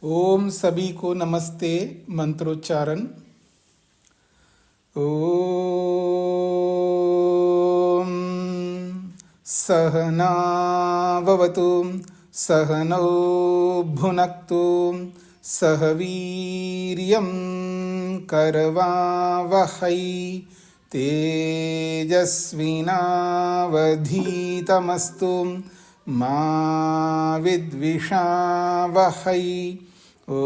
ओम सभी को नमस्ते। मंत्रोच्चारण। ओम सहनाववतु सहनौ भुनक्तु सह वीर्यं करवावहै तेजस्विनावधीतमस्तु मा विद्विषावहै। ओम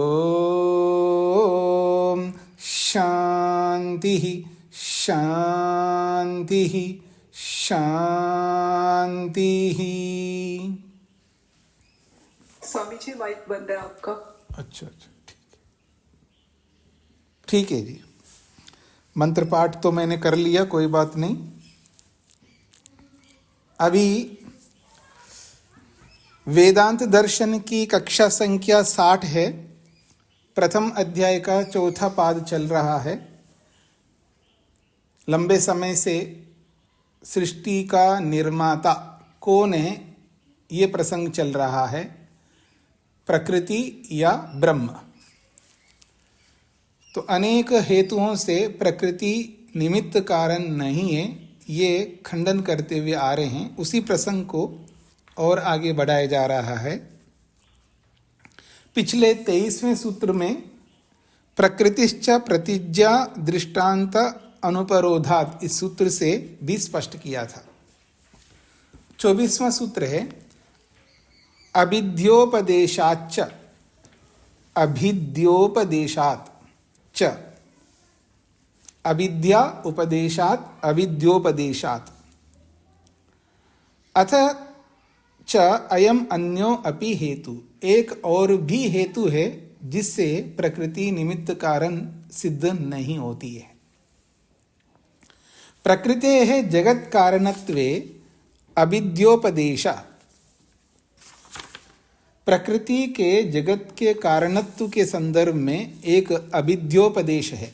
शांति शांति शांति। स्वामी जी माइक बंद है आपका। अच्छा, ठीक है जी। मंत्र पाठ तो मैंने कर लिया, कोई बात नहीं। अभी वेदांत दर्शन की कक्षा संख्या 60 है। प्रथम अध्याय का चौथा पाद चल रहा है। लंबे समय से सृष्टि का निर्माता कौन है, ये प्रसंग चल रहा है। प्रकृति या ब्रह्म। तो अनेक हेतुओं से प्रकृति निमित्त कारण नहीं है, ये खंडन करते हुए आ रहे हैं। उसी प्रसंग को और आगे बढ़ाया जा रहा है। पिछले 23वें सूत्र में प्रकृतिश्च प्रतिज्ञा दृष्टांत अनुपरोधात, इस सूत्र से भी स्पष्ट किया था। 24वां सूत्र है अभिध्योपदेशाच्च, अभिध्योपदेशात् च, अविद्या उपदेशात् अविद्योपदेशात्, अथ च अयम अन्यो अपि हेतु, एक और भी हेतु है जिससे प्रकृति निमित्त कारण सिद्ध नहीं होती है। प्रकृतेः जगत कारणत्वे अविद्योपदेश, प्रकृति के जगत के कारणत्व के संदर्भ में एक अविद्योपदेश है।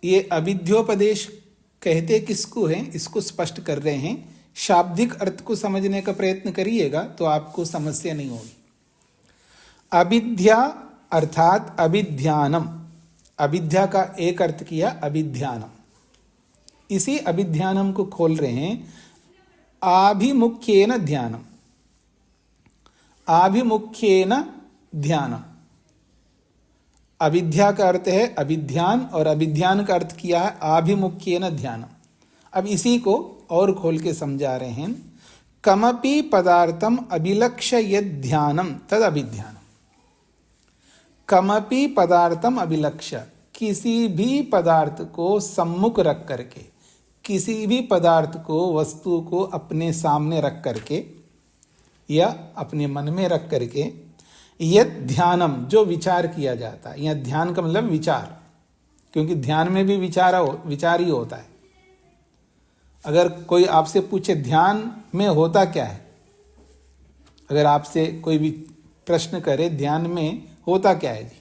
ये अविद्योपदेश कहते किसको है, इसको स्पष्ट कर रहे हैं। शाब्दिक अर्थ को समझने का प्रयत्न करिएगा तो आपको समस्या नहीं होगी। अविद्या अर्थात अभिध्यानम, अविद्या का एक अर्थ किया अभिध्यानम। इसी अभिध्यानम को खोल रहे हैं आभिमुख्येन ध्यानम, आभिमुख्येन ध्यानम। अविद्या का अर्थ है अभिध्यान और अभिध्यान का अर्थ किया है आभिमुख्येन ध्यानम। अब इसी को और खोल के समझा रहे हैं। कमपि पदार्थम अभिलक्ष्य यद ध्यानम तद अभिध्यानम। कमपि पदार्थम अभिलक्ष्य, किसी भी पदार्थ को सम्मुख रख करके, किसी भी पदार्थ को, वस्तु को अपने सामने रख करके या अपने मन में रख करके, यद ध्यानम, जो विचार किया जाता है। यह ध्यान का मतलब विचार, क्योंकि ध्यान में भी विचार ही होता है। अगर कोई आपसे पूछे ध्यान में होता क्या है, अगर आपसे कोई भी प्रश्न करे ध्यान में होता क्या है जी,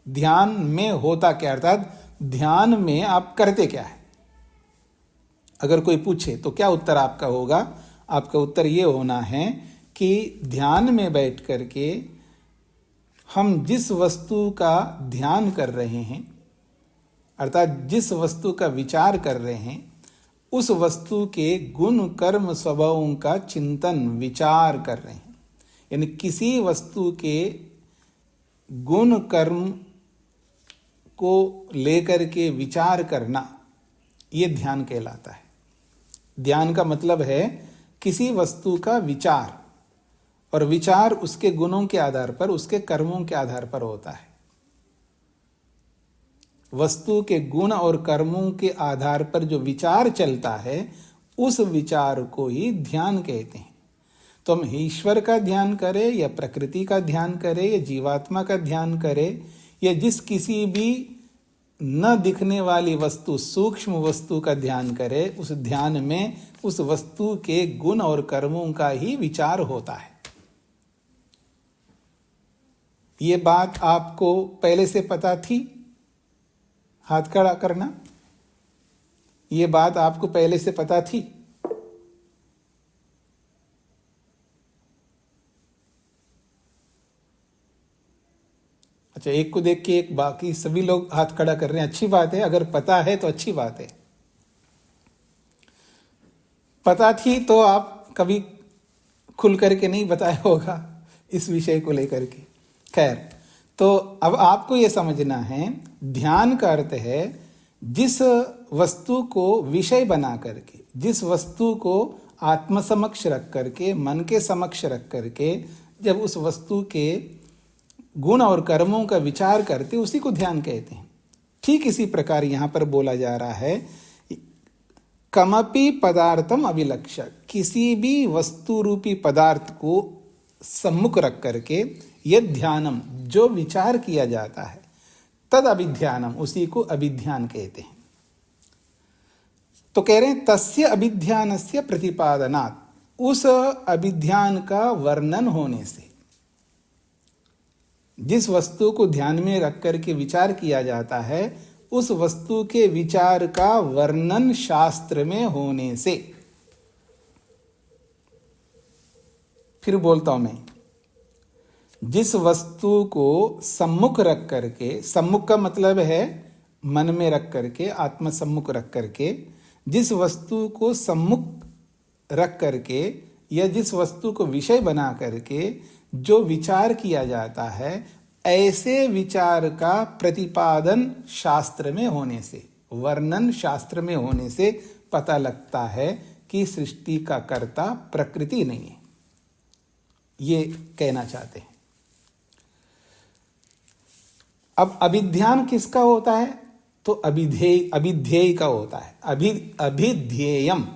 ध्यान में होता क्या, अर्थात ध्यान में आप करते क्या है, अगर कोई पूछे तो क्या उत्तर आपका होगा? आपका उत्तर ये होना है कि ध्यान में बैठ करके हम जिस वस्तु का ध्यान कर रहे हैं, अर्थात जिस वस्तु का विचार कर रहे हैं, उस वस्तु के गुण कर्म स्वभावों का चिंतन विचार कर रहे हैं। यानी किसी वस्तु के गुण कर्म को लेकर के विचार करना, ये ध्यान कहलाता है। ध्यान का मतलब है किसी वस्तु का विचार, और विचार उसके गुणों के आधार पर, उसके कर्मों के आधार पर होता है। वस्तु के गुण और कर्मों के आधार पर जो विचार चलता है, उस विचार को ही ध्यान कहते हैं। तो हम ईश्वर का ध्यान करें या प्रकृति का ध्यान करें या जीवात्मा का ध्यान करें या जिस किसी भी न दिखने वाली वस्तु, सूक्ष्म वस्तु का ध्यान करें, उस ध्यान में उस वस्तु के गुण और कर्मों का ही विचार होता है। ये बात आपको पहले से पता थी? हाथ खड़ा करना। ये बात आपको पहले से पता थी? अच्छा, एक को देख के एक, बाकी सभी लोग हाथ खड़ा कर रहे हैं, अच्छी बात है, अगर पता है तो अच्छी बात है। पता थी तो आप कभी खुल करके नहीं बताया होगा इस विषय को लेकर के। खैर, तो अब आपको यह समझना है, ध्यान का अर्थ है जिस वस्तु को विषय बना करके, जिस वस्तु को आत्म समक्ष रख करके, मन के समक्ष रख करके जब उस वस्तु के गुण और कर्मों का विचार करते, उसी को ध्यान कहते हैं। ठीक इसी प्रकार यहां पर बोला जा रहा है, कमपि पदार्थम अभिलक्ष्य, किसी भी वस्तु रूपी पदार्थ को सम्मुख रख करके, यद ध्यानम, जो विचार किया जाता है, तद अभिध्यानम, उसी को अभिध्यान कहते हैं। तो कह रहे हैं तस्य अभिध्यानस्य प्रतिपादनात्, उस अभिध्यान का वर्णन होने से, जिस वस्तु को ध्यान में रख करके विचार किया जाता है, उस वस्तु के विचार का वर्णन शास्त्र में होने से। फिर बोलता हूं मैं, जिस वस्तु को सम्मुख रख करके, सम्मुख का मतलब है मन में रख करके, आत्म सम्मुख रख करके, जिस वस्तु को सम्मुख रख करके या जिस वस्तु को विषय बना करके जो विचार किया जाता है, ऐसे विचार का प्रतिपादन शास्त्र में होने से, वर्णन शास्त्र में होने से पता लगता है कि सृष्टि का कर्ता प्रकृति नहीं है। ये कहना चाहते हैं। अब अभिध्यान किसका होता है? तो अभिध्येय का होता है। अभिध्येयम,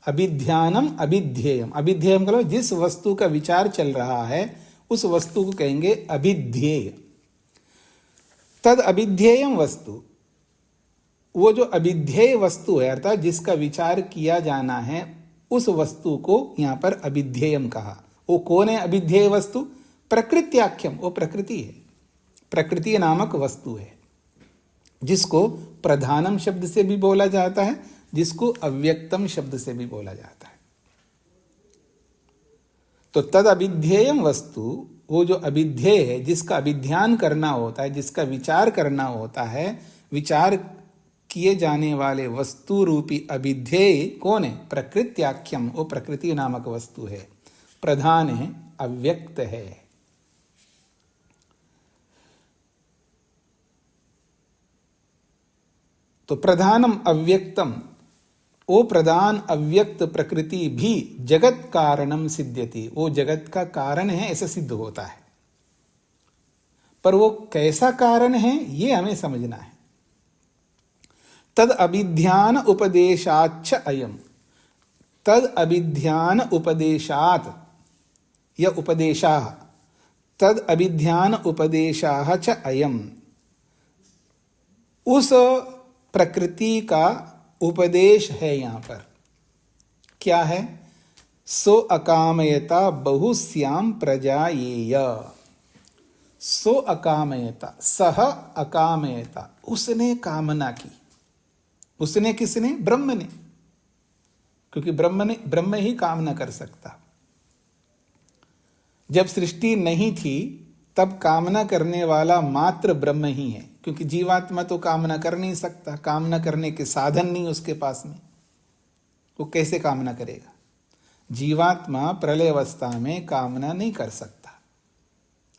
अभिध्यानम अभिध्येयम। अभिध्येयम का मतलब जिस वस्तु का विचार चल रहा है उस वस्तु को कहेंगे अभिध्येय। तद अभिध्येयम वस्तु, वो जो अभिध्येय वस्तु है अर्थात जिसका विचार किया जाना है, उस वस्तु को यहां पर अभिध्येयम कहा। वो कौन है अभिध्येय वस्तु? प्रकृत्याख्यम, वो प्रकृति है, प्रकृति नामक वस्तु है, जिसको प्रधानम शब्द से भी बोला जाता है, जिसको अव्यक्तम शब्द से भी बोला जाता है। तो तद अभिध्येयम वस्तु, वो जो अभिध्येय है, जिसका अभिध्यान करना होता है, जिसका विचार करना होता है, विचार किए जाने वाले वस्तु रूपी अभिध्येय कौन है? प्रकृत्याख्यम, वो प्रकृति नामक वस्तु है, प्रधान है, अव्यक्त है। तो प्रधानम अव्यक्तम, वो प्रधान अव्यक्त प्रकृति भी जगत कारणम सिद्ध्यति, वो जगत का कारण है ऐसा सिद्ध होता है। पर वो कैसा कारण है ये हमें समझना है। तद अभिध्यान उपदेशाच्च अयम, तद अभिध्यान उपदेशात या उपदेशाः, तद अभिध्यान उपदेशाः च अयम, उस प्रकृति का उपदेश है। यहां पर क्या है? सो अकामयता बहुस्याम प्रजायेय, सो अकामयता, सह अकामयता, उसने कामना की। उसने किसने? ब्रह्म ने, क्योंकि ब्रह्म ही कामना कर सकता। जब सृष्टि नहीं थी तब कामना करने वाला मात्र ब्रह्म ही है, क्योंकि जीवात्मा तो कामना कर नहीं सकता, कामना करने के साधन नहीं उसके पास में, वो कैसे कामना करेगा? जीवात्मा प्रलय अवस्था में कामना नहीं कर सकता।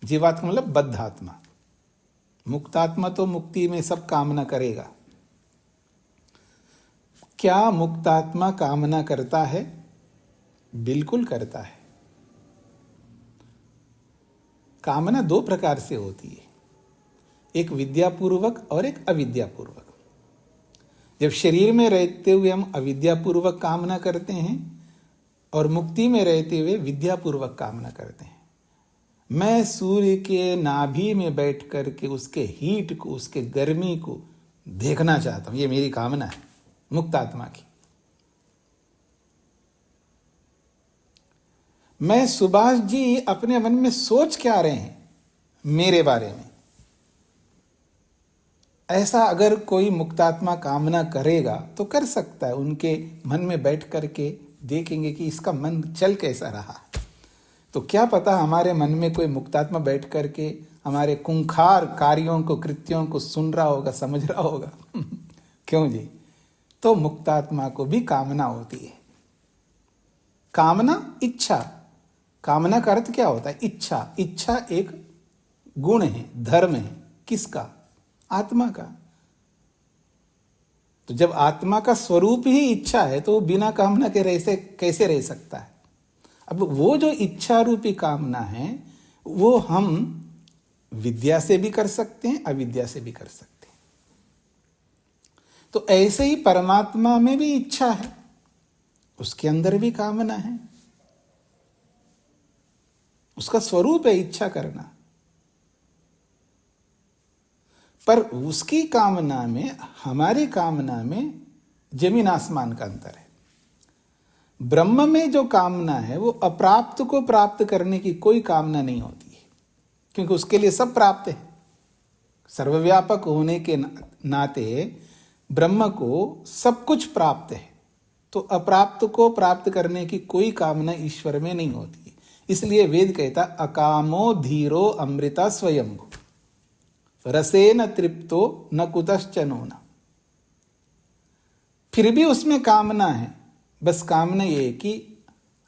जीवात्मा मतलब बद्धात्मा, मुक्तात्मा तो मुक्ति में सब कामना करेगा। क्या मुक्तात्मा कामना करता है? बिल्कुल करता है। कामना दो प्रकार से होती है, एक विद्यापूर्वक और एक अविद्यापूर्वक। जब शरीर में रहते हुए हम अविद्यापूर्वक कामना करते हैं और मुक्ति में रहते हुए विद्यापूर्वक कामना करते हैं। मैं सूर्य के नाभि में बैठ करके उसके हीट को, उसके गर्मी को देखना चाहता हूं, ये मेरी कामना है मुक्तात्मा की। मैं सुभाष जी अपने मन में सोच क्या रहे हैं मेरे बारे में, ऐसा अगर कोई मुक्तात्मा कामना करेगा तो कर सकता है। उनके मन में बैठ करके देखेंगे कि इसका मन चल कैसा रहा। तो क्या पता हमारे मन में कोई मुक्तात्मा बैठ करके हमारे खूंखार कार्यों को, कृत्यों को सुन रहा होगा, समझ रहा होगा। क्यों जी? तो मुक्तात्मा को भी कामना होती है। कामना, इच्छा। कामना का अर्थ क्या होता है? इच्छा। इच्छा एक गुण है, धर्म है। किसका? आत्मा का। तो जब आत्मा का स्वरूप ही इच्छा है तो वो बिना कामना के कैसे रह सकता है? अब वो जो इच्छा रूपी कामना है वो हम विद्या से भी कर सकते हैं, अविद्या से भी कर सकते हैं। तो ऐसे ही परमात्मा में भी इच्छा है, उसके अंदर भी कामना है। उसका स्वरूप है इच्छा करना। पर उसकी कामना में, हमारी कामना में जमीन आसमान का अंतर है। ब्रह्म में जो कामना है वो अप्राप्त को प्राप्त करने की कोई कामना नहीं होती है, क्योंकि उसके लिए सब प्राप्त है। सर्वव्यापक होने के नाते ब्रह्म को सब कुछ प्राप्त है, तो अप्राप्त को प्राप्त करने की कोई कामना ईश्वर में नहीं होती। इसलिए वेद कहता अकामो धीरो अमृता स्वयंभू रसेन तृप्तो न कुतश्चनो न। फिर भी उसमें कामना है। बस कामना ये कि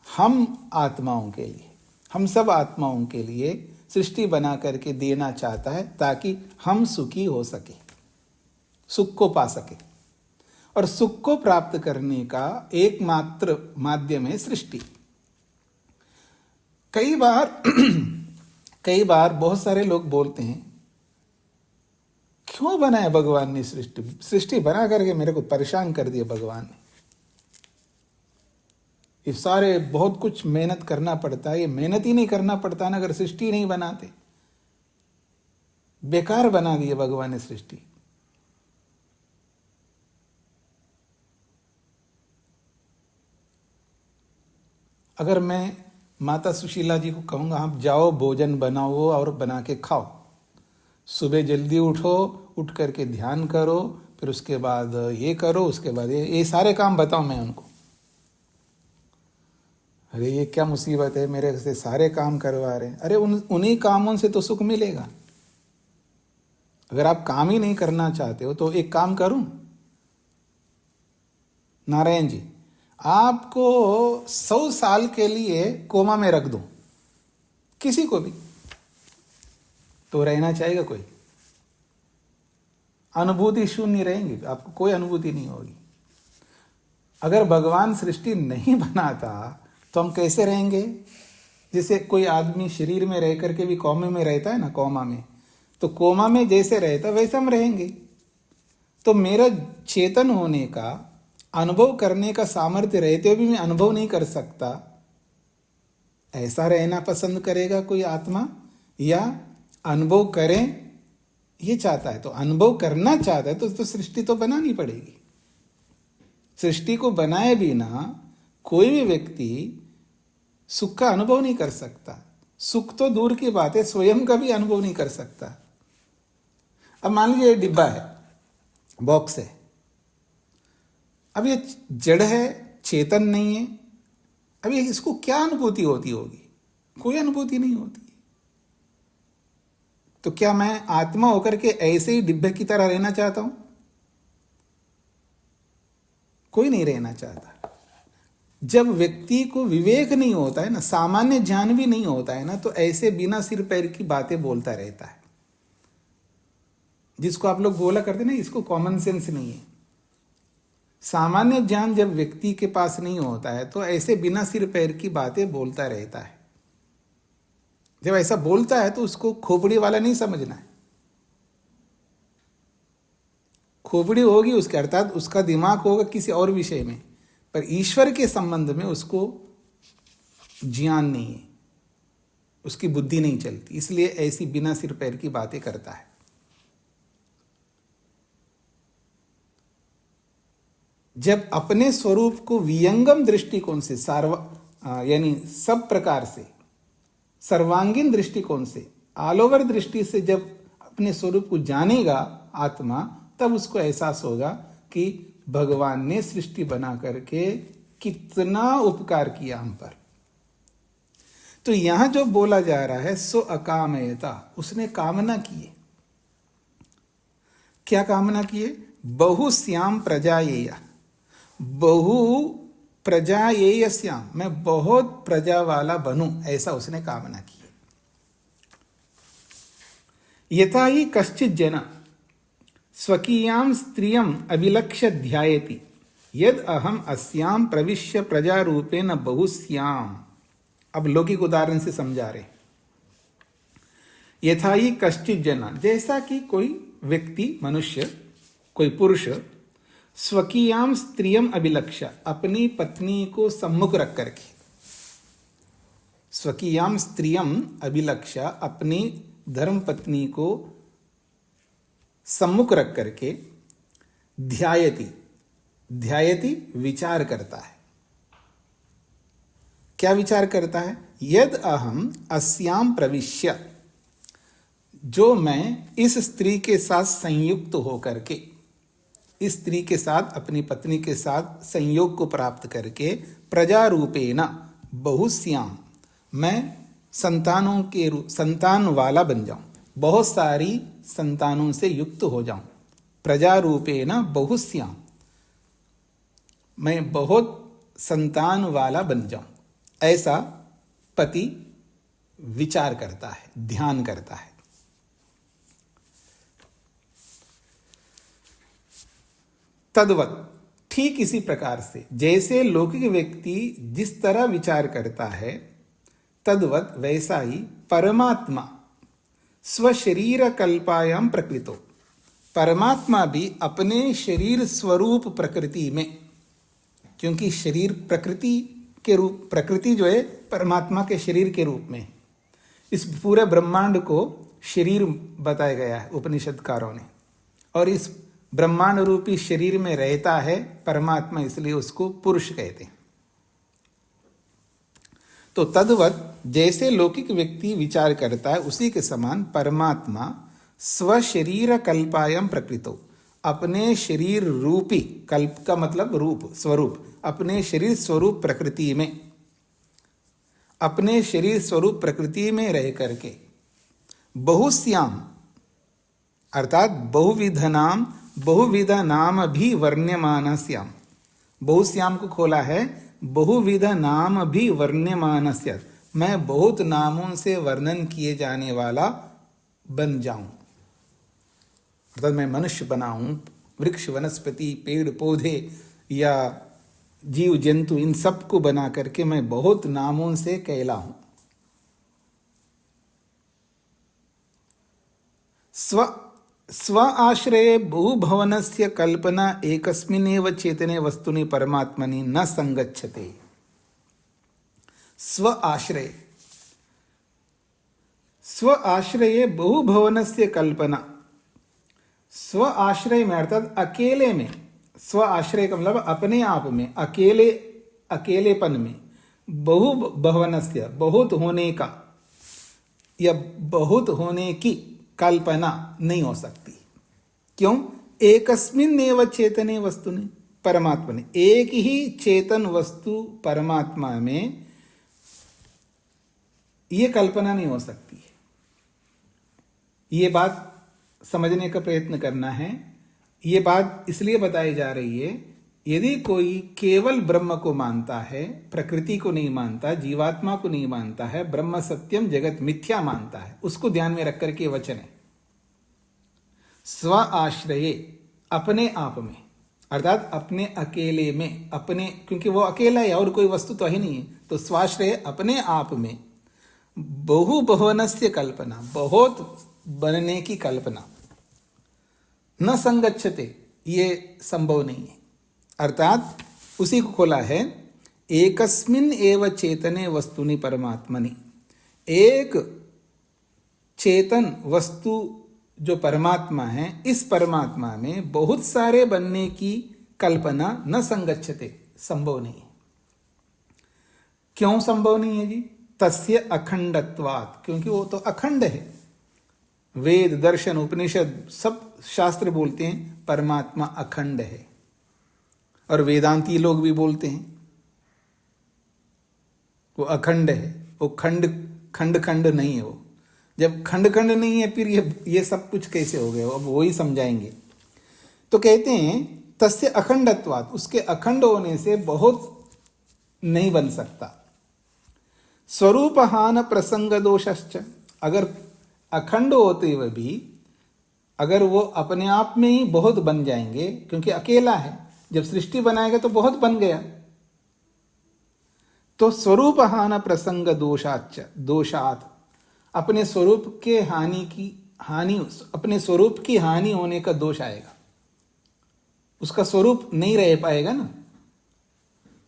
हम आत्माओं के लिए, हम सब आत्माओं के लिए सृष्टि बना करके देना चाहता है ताकि हम सुखी हो सके, सुख को पा सके। और सुख को प्राप्त करने का एकमात्र माध्यम है सृष्टि। कई बार बहुत सारे लोग बोलते हैं क्यों बनाया भगवान ने सृष्टि? सृष्टि बना करके मेरे को परेशान कर दिया भगवान ने। ये सारे बहुत कुछ मेहनत करना पड़ता है, ये मेहनत ही नहीं करना पड़ता ना अगर सृष्टि नहीं बनाते। बेकार बना दिया भगवान ने सृष्टि। अगर मैं माता सुशीला जी को कहूंगा आप जाओ भोजन बनाओ और बना के खाओ, सुबह जल्दी उठो, उठ करके ध्यान करो, फिर उसके बाद ये करो, उसके बाद ये सारे काम बताओ मैं उनको। अरे ये क्या मुसीबत है, मेरे से सारे काम करवा रहे हैं। अरे उन्हीं कामों से तो सुख मिलेगा। अगर आप काम ही नहीं करना चाहते हो तो एक काम करूं नारायण जी, आपको 100 साल के लिए कोमा में रख दूं, किसी को भी, तो रहना चाहेगा कोई? अनुभूति शून्य रहेंगी, आपको कोई अनुभूति नहीं होगी। अगर भगवान सृष्टि नहीं बनाता तो हम कैसे रहेंगे? जैसे कोई आदमी शरीर में रह करके भी कोमे में रहता है ना, कोमा में, तो कोमा में जैसे रहता वैसे हम रहेंगे। तो मेरा चेतन होने का, अनुभव करने का सामर्थ्य रहते हुए भी मैं अनुभव नहीं कर सकता, ऐसा रहना पसंद करेगा कोई आत्मा? या अनुभव करें ये चाहता है? तो अनुभव करना चाहता है तो सृष्टि तो बनानी पड़ेगी। सृष्टि को बनाए बिना कोई भी व्यक्ति सुख का अनुभव नहीं कर सकता। सुख तो दूर की बात है, स्वयं का भी अनुभव नहीं कर सकता। अब मान लीजिए डिब्बा है, बॉक्स है, अब ये जड़ है, चेतन नहीं है। अब ये इसको क्या अनुभूति होती होगी? कोई अनुभूति नहीं होती। तो क्या मैं आत्मा होकर के ऐसे ही डिब्बे की तरह रहना चाहता हूं? कोई नहीं रहना चाहता। जब व्यक्ति को विवेक नहीं होता है ना, सामान्य ज्ञान भी नहीं होता है ना, तो ऐसे बिना सिर पैर की बातें बोलता रहता है। जिसको आप लोग बोला करते ना, इसको कॉमन सेंस नहीं है। सामान्य ज्ञान जब व्यक्ति के पास नहीं होता है तो ऐसे बिना सिर पैर की बातें बोलता रहता है। जब ऐसा बोलता है तो उसको खोपड़ी वाला नहीं समझना है। खोपड़ी होगी उसके, अर्थात उसका दिमाग होगा किसी और विषय में, पर ईश्वर के संबंध में उसको ज्ञान नहीं है, उसकी बुद्धि नहीं चलती, इसलिए ऐसी बिना सिर पैर की बातें करता है। जब अपने स्वरूप को वियंगम दृष्टिकोण से, यानी सब प्रकार से, सर्वांगीण दृष्टिकोण से, ऑल ओवर दृष्टि से जब अपने स्वरूप को जानेगा आत्मा, तब उसको एहसास होगा कि भगवान ने सृष्टि बना करके कितना उपकार किया हम पर। तो यहां जो बोला जा रहा है सो अकामयता, उसने कामना की। क्या कामना किए? बहुश्याम प्रजायेय, बहु प्रजायेय श्याम, मैं बहुत प्रजा वाला बनूं, ऐसा उसने कामना की। यथा ही कश्चित् जन स्वकीयां स्त्रियम् अभिलक्ष्य ध्यायति यद अहम अस्याम प्रविश्य प्रजारूपेण बहुश्याम। अब लौकिक उदाहरण से समझा रहे। यथा ही कश्चित् जन, जैसा कि कोई व्यक्ति, मनुष्य, कोई पुरुष स्वकीयाम स्त्रियम अभिलक्ष्य, अपनी पत्नी को सम्मुख रख करके, स्वकीयाम स्त्रियम अभिलक्ष्य, अपनी धर्म पत्नी को सम्मुख रख करके, ध्यायति, ध्यायति विचार करता है। क्या विचार करता है? यद अहम अस्याम प्रविश्य, जो मैं इस स्त्री के साथ संयुक्त होकर के, इस स्त्री के साथ, अपनी पत्नी के साथ संयोग को प्राप्त करके, प्रजा रूपेण बहुश्याम, मैं संतानों के रूप, संतान वाला बन जाऊं, बहुत सारी संतानों से युक्त हो जाऊं। प्रजा रूपेण बहुश्याम, मैं बहुत संतान वाला बन जाऊं, ऐसा पति विचार करता है, ध्यान करता है। तद्वत, ठीक इसी प्रकार से जैसे लौकिक व्यक्ति जिस तरह विचार करता है, तद्वत वैसा ही परमात्मा स्वशरीर कल्पायाम प्रकृतो, परमात्मा भी अपने शरीर स्वरूप प्रकृति में, क्योंकि शरीर प्रकृति के रूप, प्रकृति जो है परमात्मा के शरीर के रूप में, इस पूरे ब्रह्मांड को शरीर बताया गया है उपनिषदकारों ने, और इस ब्रह्मांड रूपी शरीर में रहता है परमात्मा, इसलिए उसको पुरुष कहते हैं। तो तद्वत जैसे लौकिक व्यक्ति विचार करता है, उसी के समान परमात्मा स्वशरीर कल्पायम प्रकृतो, अपने शरीर रूपी, कल्प का मतलब रूप, स्वरूप, अपने शरीर स्वरूप प्रकृति में, अपने शरीर स्वरूप प्रकृति में रह करके, बहुश्याम अर्थात बहुविध नाम भी वर्ण्यमानस्याम, बहुश्याम को खोला है, बहुविध नाम भी वर्ण्यमानस्य, मैं बहुत नामों से वर्णन किए जाने वाला बन जाऊं, अर्थात मैं मनुष्य बनाऊं, वृक्ष वनस्पति पेड़ पौधे या जीव जंतु, इन सब को बना करके मैं बहुत नामों से कहलाऊं। स्व आश्रये बहुभवनस्य कल्पना एकस्मिन्नेव चेतने वस्तुनि परमात्मनि न संगच्छते। स्व आश्रय, स्व आश्रये बहुभवनस्य कल्पना, स्व आश्रय में अर्थात अकेले में, स्व आश्रय का मतलब अपने आप में, अकेले, अकेलेपन में, बहुभवनस्य बहुत होने का या बहुत होने की कल्पना नहीं हो सकती। क्यों? एकस्मिन्नेव चेतने वस्तुनि परमात्मा ने, एक ही चेतन वस्तु परमात्मा में ये कल्पना नहीं हो सकती है। ये बात समझने का प्रयत्न करना है। ये बात इसलिए बताई जा रही है, यदि कोई केवल ब्रह्म को मानता है, प्रकृति को नहीं मानता, जीवात्मा को नहीं मानता है, ब्रह्म सत्यम जगत मिथ्या मानता है, उसको ध्यान में रख करके वचन है स्व आश्रये, अपने आप में, अर्थात अपने अकेले में, अपने, क्योंकि वो अकेला है और कोई वस्तु तो है नहीं है, तो स्वाश्रय अपने आप में, बहुभवनस्य कल्पना, बहुत बनने की कल्पना, न संगच्छते, ये संभव नहीं है। अर्थात उसी को खोला है, एकस्मिन् एव चेतने वस्तुनि परमात्मनि, एक चेतन वस्तु जो परमात्मा है, इस परमात्मा में बहुत सारे बनने की कल्पना न संगच्छते, संभव नहीं है। क्यों संभव नहीं है जी? तस्य अखंडत्वात्, क्योंकि वो तो अखंड है। वेद दर्शन उपनिषद सब शास्त्र बोलते हैं परमात्मा अखंड है, और वेदांती लोग भी बोलते हैं वो अखंड है, वो खंड खंड खंड नहीं है। वो जब खंड खंड नहीं है फिर ये सब कुछ कैसे हो गए, अब वही समझाएंगे। तो कहते हैं तस्य अखंडत्वात्, उसके अखंड होने से बहुत नहीं बन सकता। स्वरूपहान प्रसंग दोषश्च, अगर अखंड होते हुए भी अगर वो अपने आप में ही बहुत बन जाएंगे, क्योंकि अकेला है, जब सृष्टि बनाएगा तो बहुत बन गया, तो स्वरूपहान प्रसंग दोषात्, अपने स्वरूप के अपने स्वरूप की हानि होने का दोष आएगा, उसका स्वरूप नहीं रह पाएगा ना।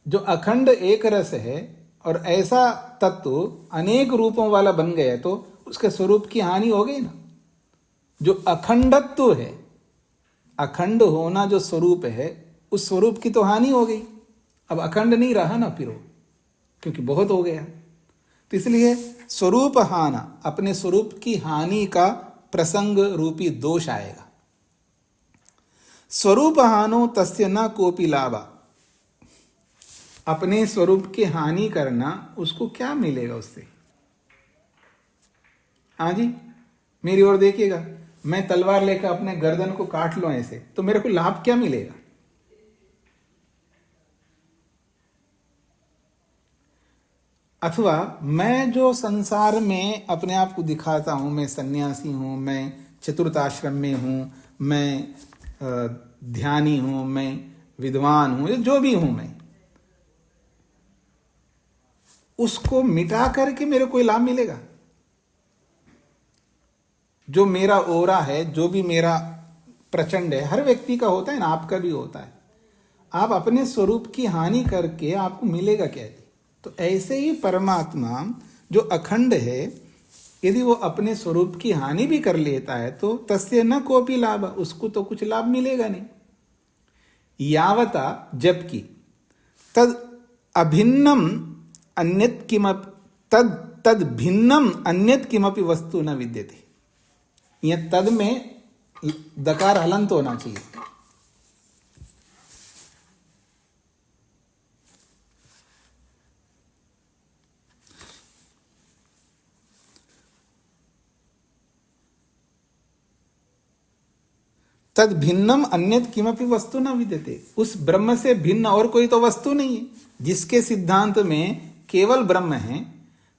जो अखंड एक रस है और ऐसा तत्व अनेक रूपों वाला बन गया तो उसके स्वरूप की हानि हो गई ना। जो अखंडत्व है, अखंड होना जो स्वरूप है, उस स्वरूप की तो हानि हो गई, अब अखंड नहीं रहा ना फिर वो, क्योंकि बहुत हो गया। तो इसलिए स्वरूप हाना, अपने स्वरूप की हानि का प्रसंग रूपी दोष आएगा। स्वरूप हानो तस्य न कोपि लाभा, अपने स्वरूप की हानि करना उसको क्या मिलेगा उससे। हाँ जी, मेरी ओर देखिएगा, मैं तलवार लेकर अपने गर्दन को काट लूं ऐसे, तो मेरे को लाभ क्या मिलेगा। अथवा मैं जो संसार में अपने आप को दिखाता हूं, मैं सन्यासी हूं, मैं चतुर्थाश्रम में हूं, मैं ध्यानी हूं, मैं विद्वान हूं, जो भी हूं मैं, उसको मिटा करके मेरे कोई लाभ मिलेगा। जो मेरा ओरा है, जो भी मेरा प्रचंड है, हर व्यक्ति का होता है ना, आपका भी होता है। आप अपने स्वरूप की हानि करके आपको मिलेगा क्या। तो ऐसे ही परमात्मा जो अखंड है, यदि वो अपने स्वरूप की हानि भी कर लेता है तो तस्य न कोपि लाभ, उसको तो कुछ लाभ मिलेगा नहीं। यावता, जबकि तद अभिन्नम अन्यत किमपि, तद भिन्नम अन्यत किमपि वस्तु न विद्यते। यह तद में दकार हलंत होना चाहिए। तद भिन्नम अन्यत किमपि वस्तु न विद्यते, उस ब्रह्म से भिन्न और कोई तो वस्तु नहीं है। जिसके सिद्धांत में केवल ब्रह्म है,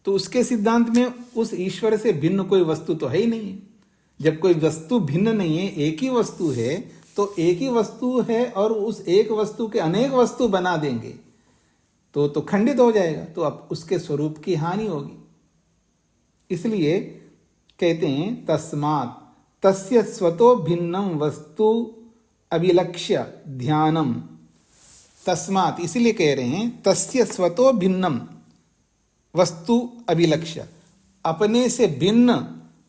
तो उसके सिद्धांत में उस ईश्वर से भिन्न कोई वस्तु तो है ही नहीं है। जब कोई वस्तु भिन्न नहीं है, एक ही वस्तु है, तो एक ही वस्तु है और उस एक वस्तु के अनेक वस्तु बना देंगे तो खंडित हो जाएगा, तो अब उसके स्वरूप की हानि होगी। इसलिए कहते हैं तस्मात् तस्य स्वतो भिन्नम वस्तु अभिलक्ष्य ध्यानम। तस्मात् इसलिए कह रहे हैं तस्य स्वतो भिन्नम वस्तु अभिलक्ष्य, अपने से भिन्न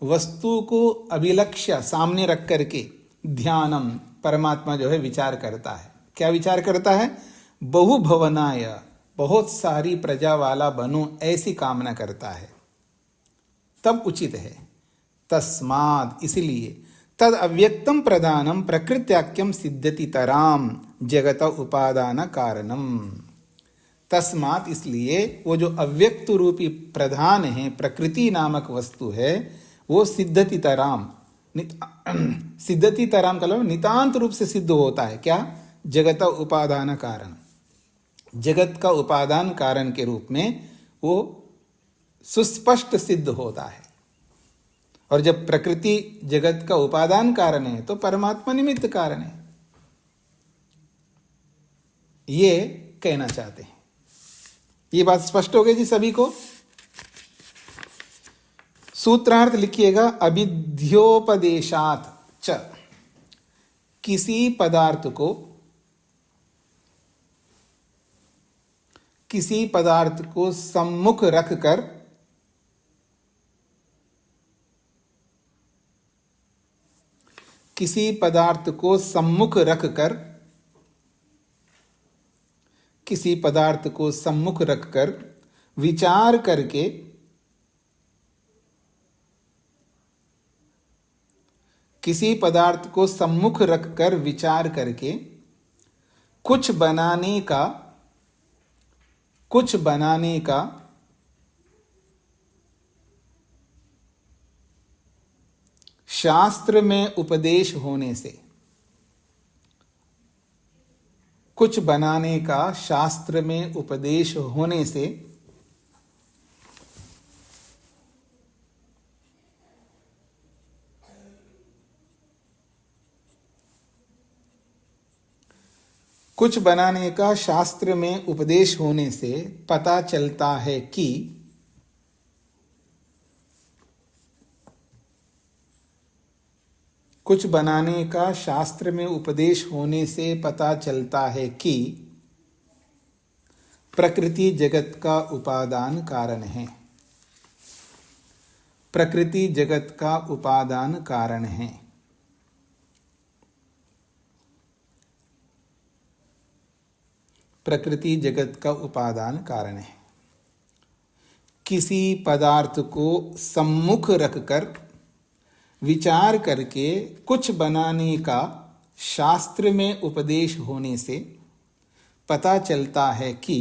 वस्तु को अभिलक्ष्य सामने रख करके ध्यानम, परमात्मा जो है विचार करता है। क्या विचार करता है। बहुभवनाय, बहुत सारी प्रजा वाला बनो, ऐसी कामना करता है, तब उचित है। तस्मात् इसलिए तद अव्यक्तम प्रधानम प्रकृत्याख्यम सिद्धति तराम जगत उपादान कारणम। तस्मात् इसलिए वो जो अव्यक्त रूपी प्रधान है, प्रकृति नामक वस्तु है, वो सिद्धति तराम, सिद्धति तराम का मतलब नितांत रूप से सिद्ध होता है। क्या। जगत उपादान कारण, जगत का उपादान कारण के रूप में वो सुस्पष्ट सिद्ध होता है। और जब प्रकृति जगत का उपादान कारण है तो परमात्मा निमित्त कारण है, ये कहना चाहते हैं। ये बात स्पष्ट हो गई जी सभी को। सूत्रार्थ लिखिएगा। अविद्योपदेशात् च, किसी पदार्थ को सम्मुख रखकर, किसी पदार्थ को सम्मुख रखकर, किसी पदार्थ को सम्मुख रखकर विचार करके, किसी पदार्थ को सम्मुख रखकर विचार करके कुछ बनाने का शास्त्र में उपदेश होने से, कुछ बनाने का शास्त्र में उपदेश होने से कुछ बनाने का शास्त्र में उपदेश होने से पता चलता है कि कुछ बनाने का शास्त्र में उपदेश होने से पता चलता है कि प्रकृति जगत का उपादान कारण है। प्रकृति जगत का उपादान कारण है। प्रकृति जगत का उपादान कारण है। किसी पदार्थ को सम्मुख रखकर विचार करके कुछ बनाने का शास्त्र में उपदेश होने से पता चलता है कि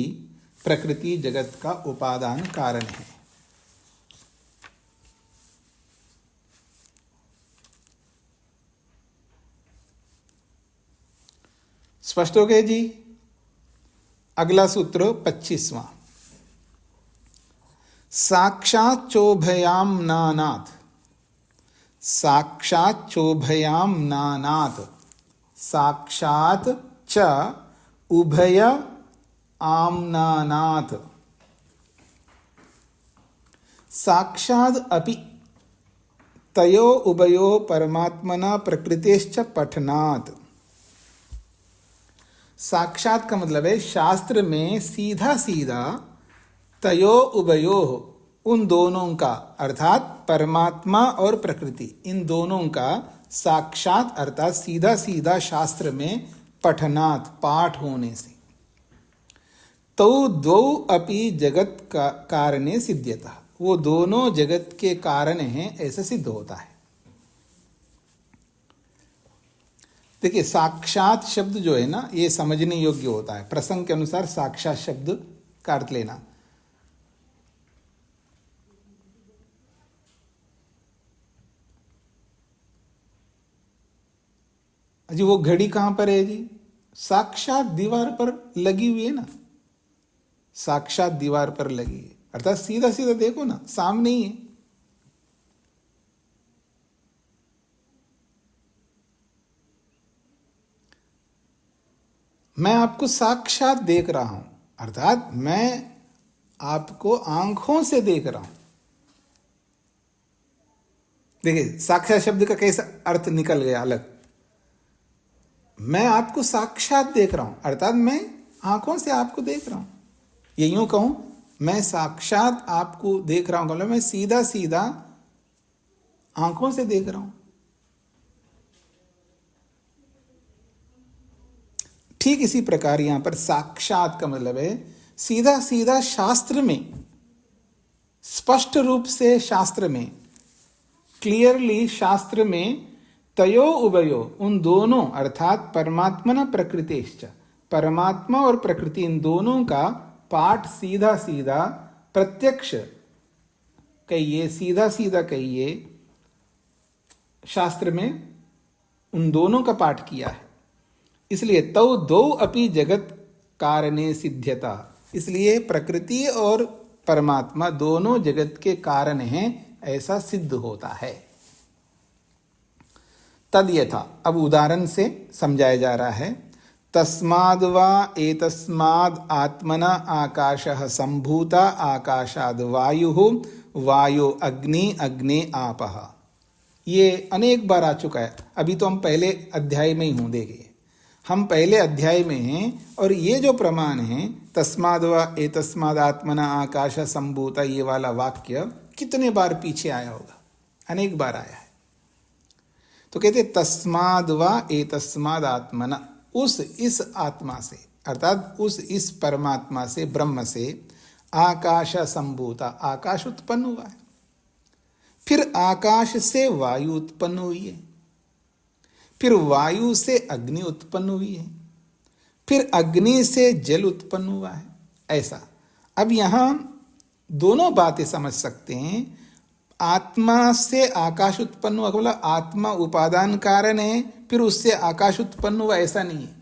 प्रकृति जगत का उपादान कारण है। स्पष्ट हो गए जी? अगला सूत्र 25वां। साक्षात चोभयाम नानाथ। साक्षात चोभयाम नानाथ। साक्षात च उभय आम्नानाथ। साक्षाद अपि तयो उभयो परमात्मना प्रकृतेश्च पठनात्। साक्षात का मतलब है शास्त्र में सीधा सीधा तयो उभयो, उन दोनों का अर्थात परमात्मा और प्रकृति, इन दोनों का साक्षात अर्थात सीधा सीधा शास्त्र में पठनात् पाठ होने से तौ द्वौ अपि जगत का कारणे सिद्ध्यतः, वो दोनों जगत के कारण हैं ऐसा सिद्ध होता है। देखिए साक्षात शब्द जो है ना, ये समझने योग्य होता है। प्रसंग के अनुसार साक्षात शब्द का अर्थ लेना। जी वो घड़ी कहां पर है जी? साक्षात दीवार पर लगी हुई है ना, साक्षात दीवार पर लगी है अर्थात सीधा सीधा देखो ना, सामने ही है। मैं आपको साक्षात देख रहा हूं अर्थात मैं आपको आंखों से देख रहा हूं। देखिए साक्षात शब्द का कैसा अर्थ निकल गया अलग। मैं आपको साक्षात देख रहा हूं अर्थात मैं आंखों से आपको देख रहा हूं। ये यूं कहूं, मैं साक्षात आपको देख रहा हूं मतलब मैं सीधा सीधा आंखों से देख रहा हूं। ठीक इसी प्रकार यहां पर साक्षात का मतलब है सीधा सीधा शास्त्र में, स्पष्ट रूप से शास्त्र में, क्लियरली शास्त्र में तयो उभयो, उन दोनों अर्थात परमात्मना प्रकृतेश्च, परमात्मा और प्रकृति इन दोनों का पाठ सीधा सीधा प्रत्यक्ष कहिए, सीधा सीधा कहिए, शास्त्र में उन दोनों का पाठ किया है। इसलिए तौ दो अपि जगत कारणे सिद्ध्यता, इसलिए प्रकृति और परमात्मा दोनों जगत के कारण हैं ऐसा सिद्ध होता है। तद यथा, अब उदाहरण से समझाया जा रहा है। तस्माद् वा एतस्माद् आत्मना आकाशः सम्भूता आकाशाद् वायुः वायो अग्नि अग्ने आपः। ये अनेक बार आ चुका है, अभी तो हम पहले अध्याय में ही हूं। देखिए हम पहले अध्याय में हैं और ये जो प्रमाण है तस्माद् वा एतस्माद् आत्मना आकाशः सम्भूता, ये वाला वाक्य कितने बार पीछे आया होगा? अनेक बार आया है। तो कहते तस्माद् वा एतस्माद् आत्मना, उस इस आत्मा से अर्थात उस इस परमात्मा से, ब्रह्म से, आकाश संभूता, आकाश उत्पन्न हुआ है। फिर आकाश से वायु उत्पन्न हुई है, फिर वायु से अग्नि उत्पन्न हुई है, फिर अग्नि से जल उत्पन्न हुआ है। ऐसा अब यहां दोनों बातें समझ सकते हैं। आत्मा से आकाश उत्पन्न हुआ, बोला आत्मा उपादान कारण है फिर उससे आकाश उत्पन्न हुआ, ऐसा नहीं है।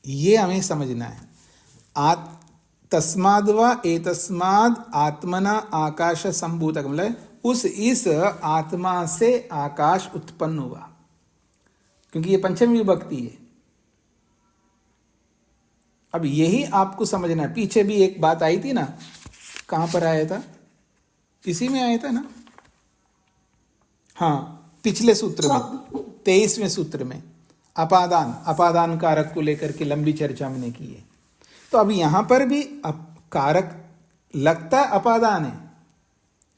ये हमें समझना है। तस्माद व एतस्माद आत्मना आकाश संभूत, मतलब उस इस आत्मा से आकाश उत्पन्न हुआ, क्योंकि ये पंचमी विभक्ति है। अब यही आपको समझना है। पीछे भी एक बात आई थी ना, कहां पर आया था, इसी में आया था ना, हाँ पिछले सूत्र में 23वें सूत्र में अपादान कारक को लेकर के लंबी चर्चा मैंने की है। तो अब यहां पर भी कारक लगता अपादान है,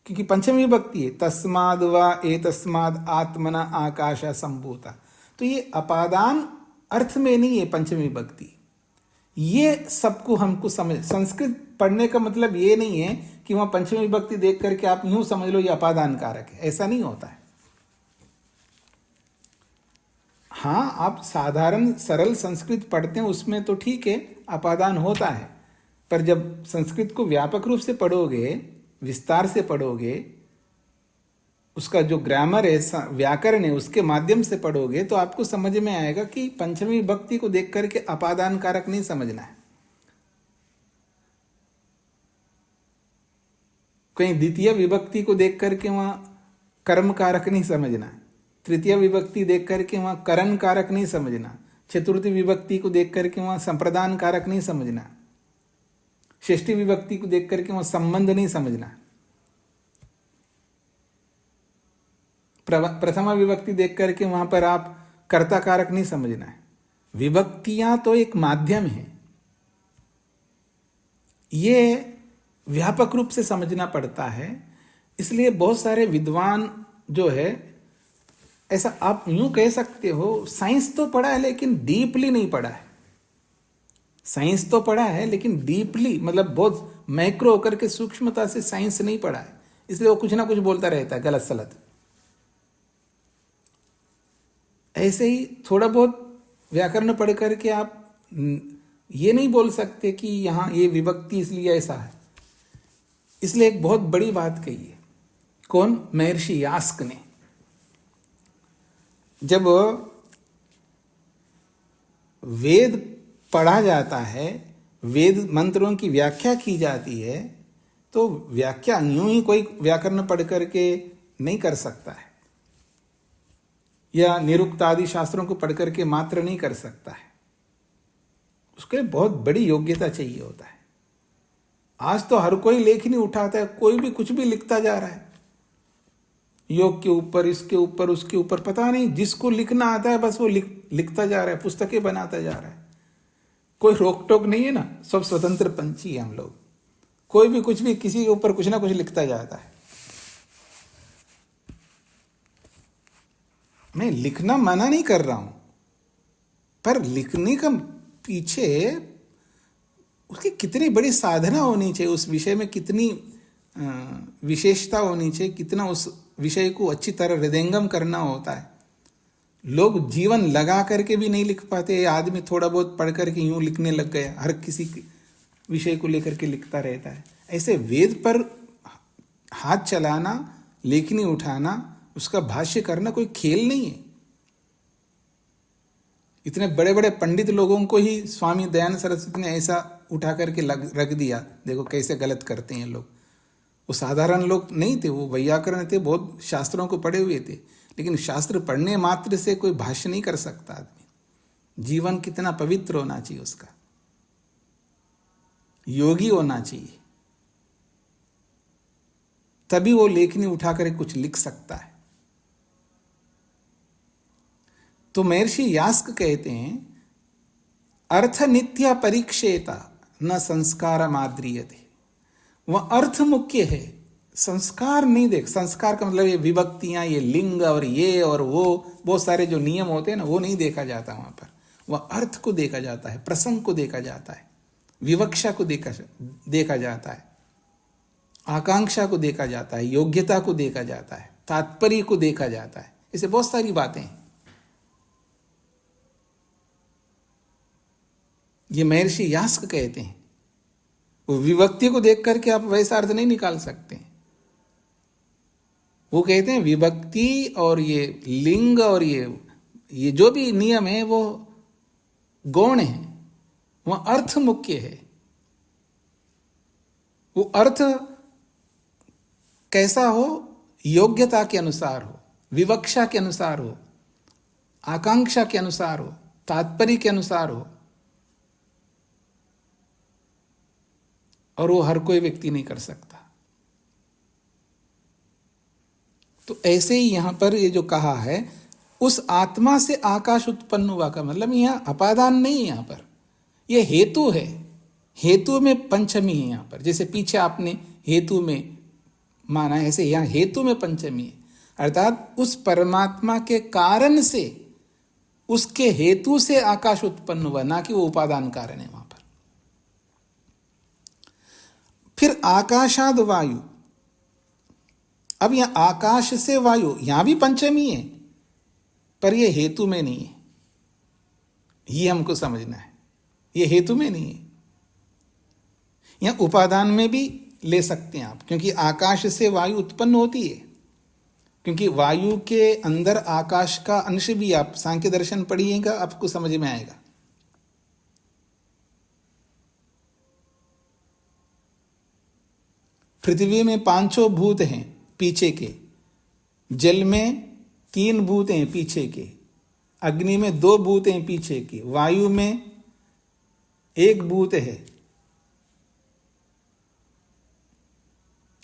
क्योंकि पंचमी विभक्ति है, तस्माद व एतस्माद आत्मना आकाश संभूता। तो ये अपादान अर्थ में नहीं है पंचमी विभक्ति। ये सबको हमको समझ, संस्कृत पढ़ने का मतलब ये नहीं है कि वहां पंचमी विभक्ति देख करके आप यूं समझ लो ये अपादान कारक है, ऐसा नहीं होता है। हाँ, आप साधारण सरल संस्कृत पढ़ते हैं उसमें तो ठीक है, अपादान होता है, पर जब संस्कृत को व्यापक रूप से पढ़ोगे, विस्तार से पढ़ोगे, उसका जो ग्रामर है, व्याकरण है, उसके माध्यम से पढ़ोगे तो आपको समझ में आएगा कि पंचमी विभक्ति को देख करके अपादान कारक नहीं समझना है। कहीं द्वितीय विभक्ति को देख करके वहां कर्म कारक नहीं समझना है, तृतीय विभक्ति देख करके वहां करण कारक नहीं समझना, चतुर्थी विभक्ति को देख करके वहां संप्रदान कारक नहीं समझना, षष्ठी विभक्ति को देख करके वहां संबंध नहीं समझना, प्रथमा विभक्ति देख करके वहां पर आप कर्ता कारक नहीं समझना है। विभक्तियां तो एक माध्यम है, ये व्यापक रूप से समझना पड़ता है। इसलिए बहुत सारे विद्वान जो है, ऐसा आप यूं कह सकते हो, साइंस तो पढ़ा है लेकिन डीपली नहीं पढ़ा है। साइंस तो पढ़ा है लेकिन डीपली मतलब बहुत मैक्रो होकर के सूक्ष्मता से साइंस नहीं पढ़ा है, इसलिए वो कुछ ना कुछ बोलता रहता है गलत सलत। ऐसे ही थोड़ा बहुत व्याकरण पढ़ करके आप ये नहीं बोल सकते कि यहां ये विभक्ति इसलिए ऐसा है। इसलिए एक बहुत बड़ी बात कही है, कौन, महर्षि यास्क ने। जब वेद पढ़ा जाता है, वेद मंत्रों की व्याख्या की जाती है, तो व्याख्या यूं ही कोई व्याकरण पढ़ करके नहीं कर सकता है, या निरुक्त आदि शास्त्रों को पढ़ करके मात्र नहीं कर सकता है। उसके लिए बहुत बड़ी योग्यता चाहिए होता है। आज तो हर कोई लेखनी उठाता है, कोई भी कुछ भी लिखता जा रहा है, योग के ऊपर, इसके ऊपर, उसके ऊपर, पता नहीं जिसको लिखना आता है बस वो लिखता जा रहा है, पुस्तकें बनाता जा रहा है। कोई रोक टोक नहीं है ना, सब स्वतंत्र पंछी है हम लोग। कोई भी कुछ भी किसी के ऊपर कुछ ना कुछ लिखता जाता है। मैं लिखना मना नहीं कर रहा हूं, पर लिखने का पीछे उसकी कितनी बड़ी साधना होनी चाहिए, उस विषय में कितनी विशेषता होनी चाहिए, कितना उस विषय को अच्छी तरह हृदयंगम करना होता है। लोग जीवन लगा करके भी नहीं लिख पाते। आदमी थोड़ा बहुत पढ़ करके यूं लिखने लग गया, हर किसी विषय को लेकर के लिखता रहता है। ऐसे वेद पर हाथ चलाना, लेखनी उठाना, उसका भाष्य करना कोई खेल नहीं है। इतने बड़े बड़े पंडित लोगों को ही स्वामी दयानंद सरस्वती ने ऐसा उठा करके रख दिया, देखो कैसे गलत करते हैं लोग। वो साधारण लोग नहीं थे, वो वैयाकरण थे, बहुत शास्त्रों को पढ़े हुए थे, लेकिन शास्त्र पढ़ने मात्र से कोई भाष्य नहीं कर सकता आदमी। जीवन कितना पवित्र होना चाहिए उसका, योगी होना चाहिए, तभी वो लेखनी उठा कर कुछ लिख सकता है। तो महर्षि यास्क कहते हैं, अर्थ नित्य परीक्षेता न संस्कार माद्रियते। वह अर्थ मुख्य है, संस्कार नहीं देख। संस्कार का मतलब ये विभक्तियां, ये लिंग और ये और वो बहुत सारे जो नियम होते हैं ना, वो नहीं देखा जाता वहां पर। वह अर्थ को देखा जाता है, प्रसंग को देखा जाता है, विवक्षा को देखा जाता है, आकांक्षा को देखा जाता है, योग्यता को देखा जाता है, तात्पर्य को देखा जाता है। ऐसे बहुत सारी बातें हैं। ये महर्षि यास्क कहते हैं। वो विभक्ति को देख करके आप वैसा अर्थ नहीं निकाल सकते। वो कहते हैं विभक्ति और ये लिंग और ये जो भी नियम है वो गौण है, वह अर्थ मुख्य है। वो अर्थ कैसा हो, योग्यता के अनुसार हो, विवक्षा के अनुसार हो, आकांक्षा के अनुसार हो, तात्पर्य के अनुसार हो, और वो हर कोई व्यक्ति नहीं कर सकता। तो ऐसे ही यहां पर ये जो कहा है, उस आत्मा से आकाश उत्पन्न हुआ का मतलब यहां अपादान नहीं है, यहां पर यह हेतु है। हेतु में पंचमी है यहां पर, जैसे पीछे आपने हेतु में माना है, ऐसे यहां हेतु में पंचमी है। अर्थात उस परमात्मा के कारण से, उसके हेतु से आकाश उत्पन्न हुआ, ना कि वो उपादान कारण है वहां पर। फिर आकाशाद वायु, अब यहां आकाश से वायु, यहां भी पंचमी है, पर यह हेतु में नहीं है। ये हमको समझना है, यह हेतु में नहीं है। यहां उपादान में भी ले सकते हैं आप, क्योंकि आकाश से वायु उत्पन्न होती है, क्योंकि वायु के अंदर आकाश का अंश भी, आप सांख्य दर्शन पढ़िएगा आपको समझ में आएगा। पृथ्वी में 5 भूत हैं पीछे के, जल में 3 भूत हैं पीछे के, अग्नि में 2 भूत हैं पीछे के, वायु में 1 भूत है।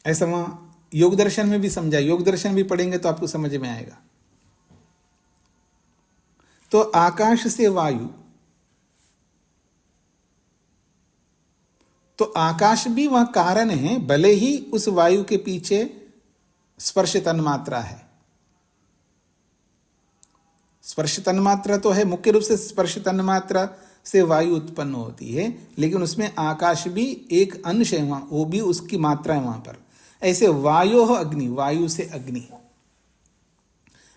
ऐसा वहां योग दर्शन में भी समझा, योग दर्शन भी पढ़ेंगे तो आपको समझ में आएगा। तो आकाश से वायु, तो आकाश भी वह कारण है, भले ही उस वायु के पीछे स्पर्श तन्मात्रा है। स्पर्श तन्मात्रा तो है, मुख्य रूप से स्पर्श तन्मात्रा से वायु उत्पन्न होती है, लेकिन उसमें आकाश भी एक अंश है वहां, वो भी उसकी मात्रा है वहां पर। ऐसे वायो अग्नि, वायु से अग्नि,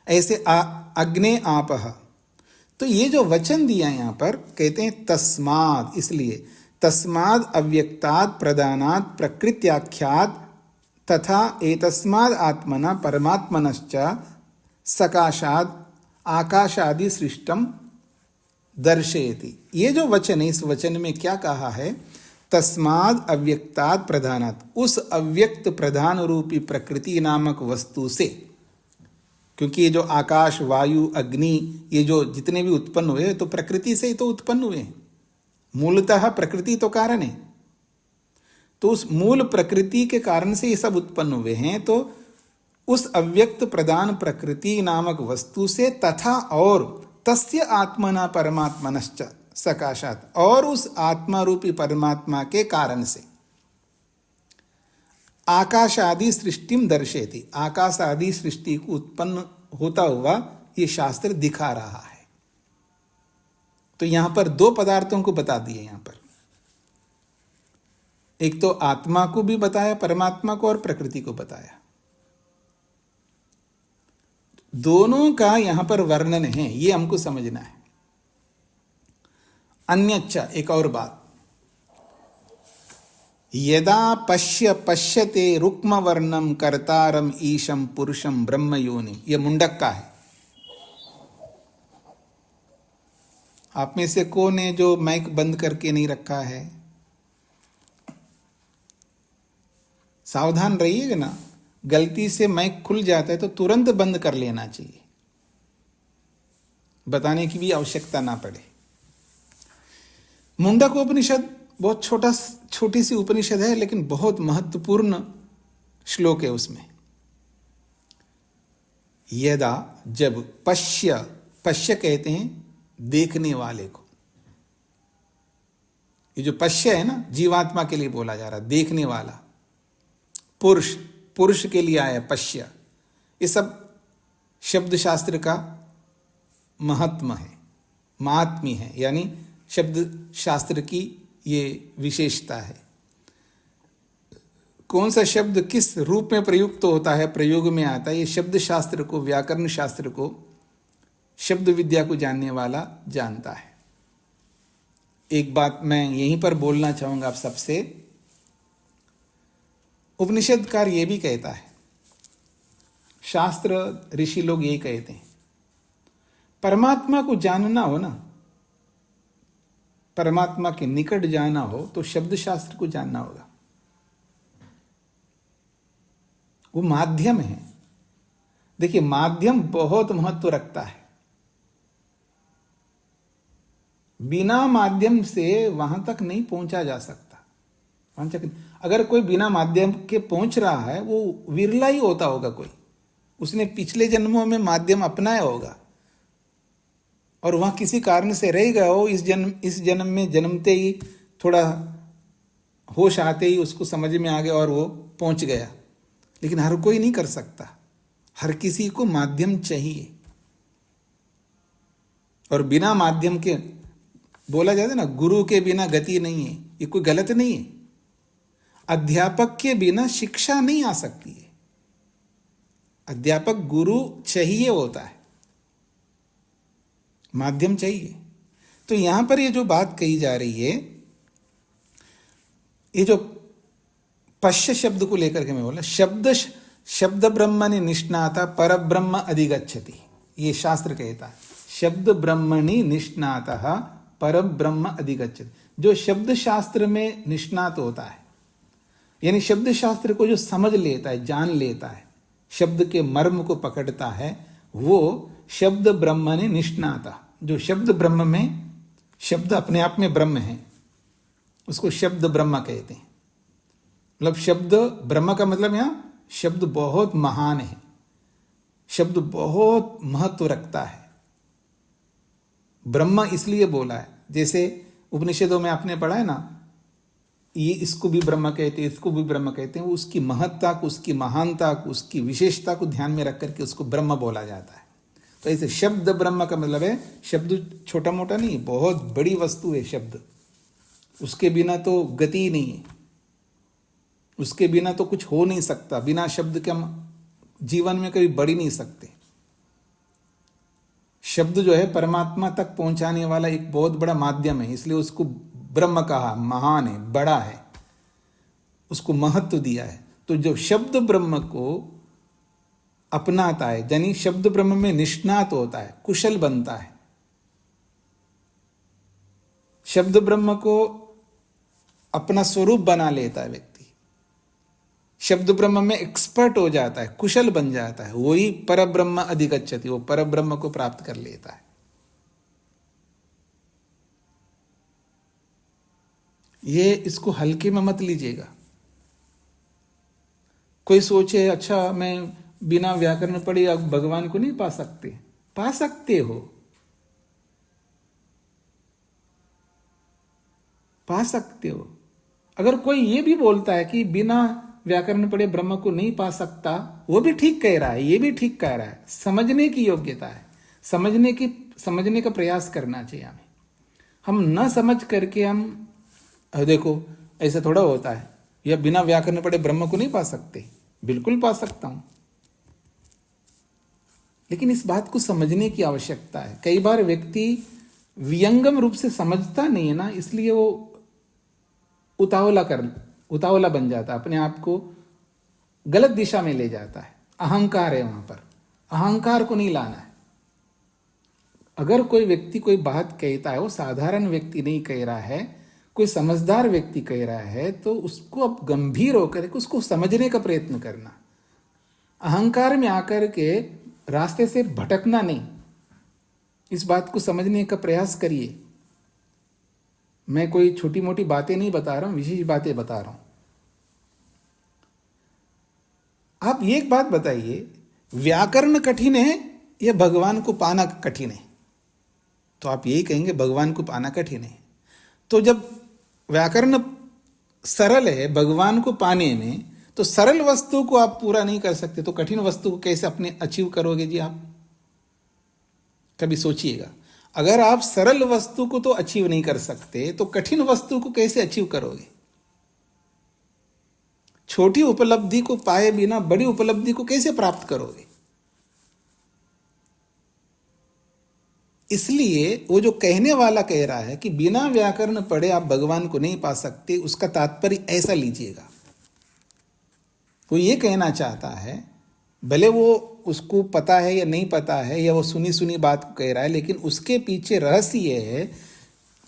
ऐसे अग्ने आपह। तो ये जो वचन दिया यहां पर, कहते हैं तस्माद, इसलिए तस्माद अव्यक्तात् प्रदानात् प्रकृत्याख्यात् तथा एतस्माद् आत्मना परमात्मनश्च सकाशाद् आकाशादि सृष्टम दर्शयति। ये जो वचन है, इस वचन में क्या कहा है, तस्माद् अव्यक्तात् प्रधानात्, उस अव्यक्त प्रधान रूपी प्रकृति नामक वस्तु से, क्योंकि ये जो आकाश वायु अग्नि ये जो जितने भी उत्पन्न हुए तो प्रकृति से ही तो उत्पन्न हुए हैं। मूलतः प्रकृति तो कारण है, तो उस मूल प्रकृति के कारण से ये सब उत्पन्न हुए हैं। तो उस अव्यक्त प्रधान प्रकृति नामक वस्तु से, तथा और तस्य आत्मना परमात्मनश्च सकाशात, और उस आत्मा रूपी परमात्मा के कारण से आकाश आदि सृष्टिम दर्शयति, आकाश आदि सृष्टि को उत्पन्न होता हुआ ये शास्त्र दिखा रहा है। तो यहां पर 2 पदार्थों को बता दिए यहां पर, एक तो आत्मा को भी बताया, परमात्मा को, और प्रकृति को बताया। दोनों का यहां पर वर्णन है, ये हमको समझना है। अन्यच्च, एक और बात, यदा पश्यते रुक्म वर्णम कर्तारम ईशम पुरुषम ब्रह्म योनि, यह मुंडक का है। आप में से कौन है जो माइक बंद करके नहीं रखा है? सावधान रहिएगा ना, गलती से माइक खुल जाता है तो तुरंत बंद कर लेना चाहिए, बताने की भी आवश्यकता ना पड़े। मुंडक उपनिषद बहुत छोटी सी उपनिषद है, लेकिन बहुत महत्वपूर्ण श्लोक है उसमें। यदा, जब, पश्य कहते हैं देखने वाले को। ये जो पश्य है ना, जीवात्मा के लिए बोला जा रहा, देखने वाला। पुरुष के लिए आया पश्य। ये सब शब्द शास्त्र का महत्व है, महात्म्य है, यानी शब्द शास्त्र की ये विशेषता है। कौन सा शब्द किस रूप में प्रयुक्त होता है, प्रयोग में आता है, ये शब्द शास्त्र को, व्याकरण शास्त्र को, शब्द विद्या को जानने वाला जानता है। एक बात मैं यहीं पर बोलना चाहूंगा आप सबसे, उपनिषदकार ये भी कहता है, शास्त्र ऋषि लोग यही कहते हैं, परमात्मा को जानना हो ना, परमात्मा के निकट जाना हो तो शब्द शास्त्र को जानना होगा। वो माध्यम है। देखिए, माध्यम बहुत महत्व रखता है। बिना माध्यम से वहां तक नहीं पहुंचा जा सकता। वहां तक अगर कोई बिना माध्यम के पहुंच रहा है, वो विरला ही होता होगा कोई, उसने पिछले जन्मों में माध्यम अपनाया होगा और वहां किसी कारण से रह गया हो। इस जन्म में जन्मते ही थोड़ा होश आते ही उसको समझ में आ गया और वो पहुंच गया। लेकिन हर कोई नहीं कर सकता, हर किसी को माध्यम चाहिए। और बिना माध्यम के, बोला जाता है ना, गुरु के बिना गति नहीं है, ये कोई गलत नहीं है। अध्यापक के बिना शिक्षा नहीं आ सकती है। अध्यापक गुरु चाहिए होता है, माध्यम चाहिए। तो यहां पर ये जो बात कही जा रही है, ये जो पश्य शब्द को लेकर के मैं बोला, शब्द ब्रह्मणि निष्णाता पर ब्रह्म अधिगच्छति, ये शास्त्र कहता है। शब्द ब्रह्मणि निष्णातः पर ब्रह्म अधिगच्छति। जो शब्द शास्त्र में निष्णात होता है, यानी शब्द शास्त्र को जो समझ लेता है, जान लेता है, शब्द के मर्म को पकड़ता है, वो शब्द ब्रह्मणि निष्णाता। जो शब्द ब्रह्म में, शब्द अपने आप में ब्रह्म है, उसको शब्द ब्रह्म कहते हैं। मतलब शब्द ब्रह्म का मतलब यहां शब्द बहुत महान है, शब्द बहुत महत्व रखता है। ब्रह्म इसलिए बोला है, जैसे उपनिषदों में आपने पढ़ा है ना, ये इसको भी ब्रह्म कहते हैं, इसको भी ब्रह्म कहते हैं। उसकी महत्ता को, उसकी महानता को, उसकी विशेषता को ध्यान में रख करके उसको ब्रह्म बोला जाता है। तो ऐसे शब्द ब्रह्म का मतलब है, शब्द छोटा मोटा नहीं, बहुत बड़ी वस्तु है शब्द। उसके बिना तो गति ही नहीं है, उसके बिना तो कुछ हो नहीं सकता। बिना शब्द के हम जीवन में कभी बढ़ ही नहीं सकते। शब्द जो है परमात्मा तक पहुंचाने वाला एक बहुत बड़ा माध्यम है, इसलिए उसको ब्रह्म कहा, महान है, बड़ा है, उसको महत्व दिया है। तो जो शब्द ब्रह्म को अपनाता है, यानी शब्द ब्रह्म में निष्णात होता है, कुशल बनता है, शब्द ब्रह्म को अपना स्वरूप बना लेता है व्यक्ति, शब्द ब्रह्म में एक्सपर्ट हो जाता है, कुशल बन जाता है, वही पर ब्रह्म अधिगच्छति, वो पर ब्रह्म को प्राप्त कर लेता है। ये इसको हल्के में मत लीजिएगा। कोई सोचे, अच्छा मैं बिना व्याकरण पढ़े अब भगवान को नहीं पा सकते। पा सकते हो, पा सकते हो। अगर कोई ये भी बोलता है कि बिना व्याकरण पढ़े ब्रह्म को नहीं पा सकता, वो भी ठीक कह रहा है, ये भी ठीक कह रहा है। समझने की योग्यता है, समझने का प्रयास करना चाहिए हमें। हम न समझ करके हम देखो ऐसा थोड़ा होता है, या बिना व्याकरण पढ़े ब्रह्म को नहीं पा सकते। बिल्कुल पा सकता हूं, लेकिन इस बात को समझने की आवश्यकता है। कई बार व्यक्ति वियंगम रूप से समझता नहीं है ना, इसलिए वो उतावला बन जाता है, अपने आप को गलत दिशा में ले जाता है। अहंकार है वहां पर, अहंकार को नहीं लाना है। अगर कोई व्यक्ति कोई बात कहता है, वो साधारण व्यक्ति नहीं कह रहा है, कोई समझदार व्यक्ति कह रहा है, तो उसको अब गंभीर होकर के उसको समझने का प्रयत्न करना। अहंकार में आकर के रास्ते से भटकना नहीं, इस बात को समझने का प्रयास करिए। मैं कोई छोटी मोटी बातें नहीं बता रहा हूं, विशेष बातें बता रहा हूं। आप ये एक बात बताइए, व्याकरण कठिन है या भगवान को पाना कठिन है? तो आप यही कहेंगे भगवान को पाना कठिन है। तो जब व्याकरण सरल है भगवान को पाने में, तो सरल वस्तु को आप पूरा नहीं कर सकते, तो कठिन वस्तु को कैसे अपने अचीव करोगे जी आप? कभी सोचिएगा। अगर आप सरल वस्तु को तो अचीव नहीं कर सकते, तो कठिन वस्तु को कैसे अचीव करोगे? छोटी उपलब्धि को पाए बिना बड़ी उपलब्धि को कैसे प्राप्त करोगे? इसलिए वो जो कहने वाला कह रहा है कि बिना व्याकरण पढ़े आप भगवान को नहीं पा सकते, उसका तात्पर्य ऐसा लीजिएगा वो ये कहना चाहता है, भले वो उसको पता है या नहीं पता है, या वो सुनी सुनी बात को कह रहा है, लेकिन उसके पीछे रहस्य ये है,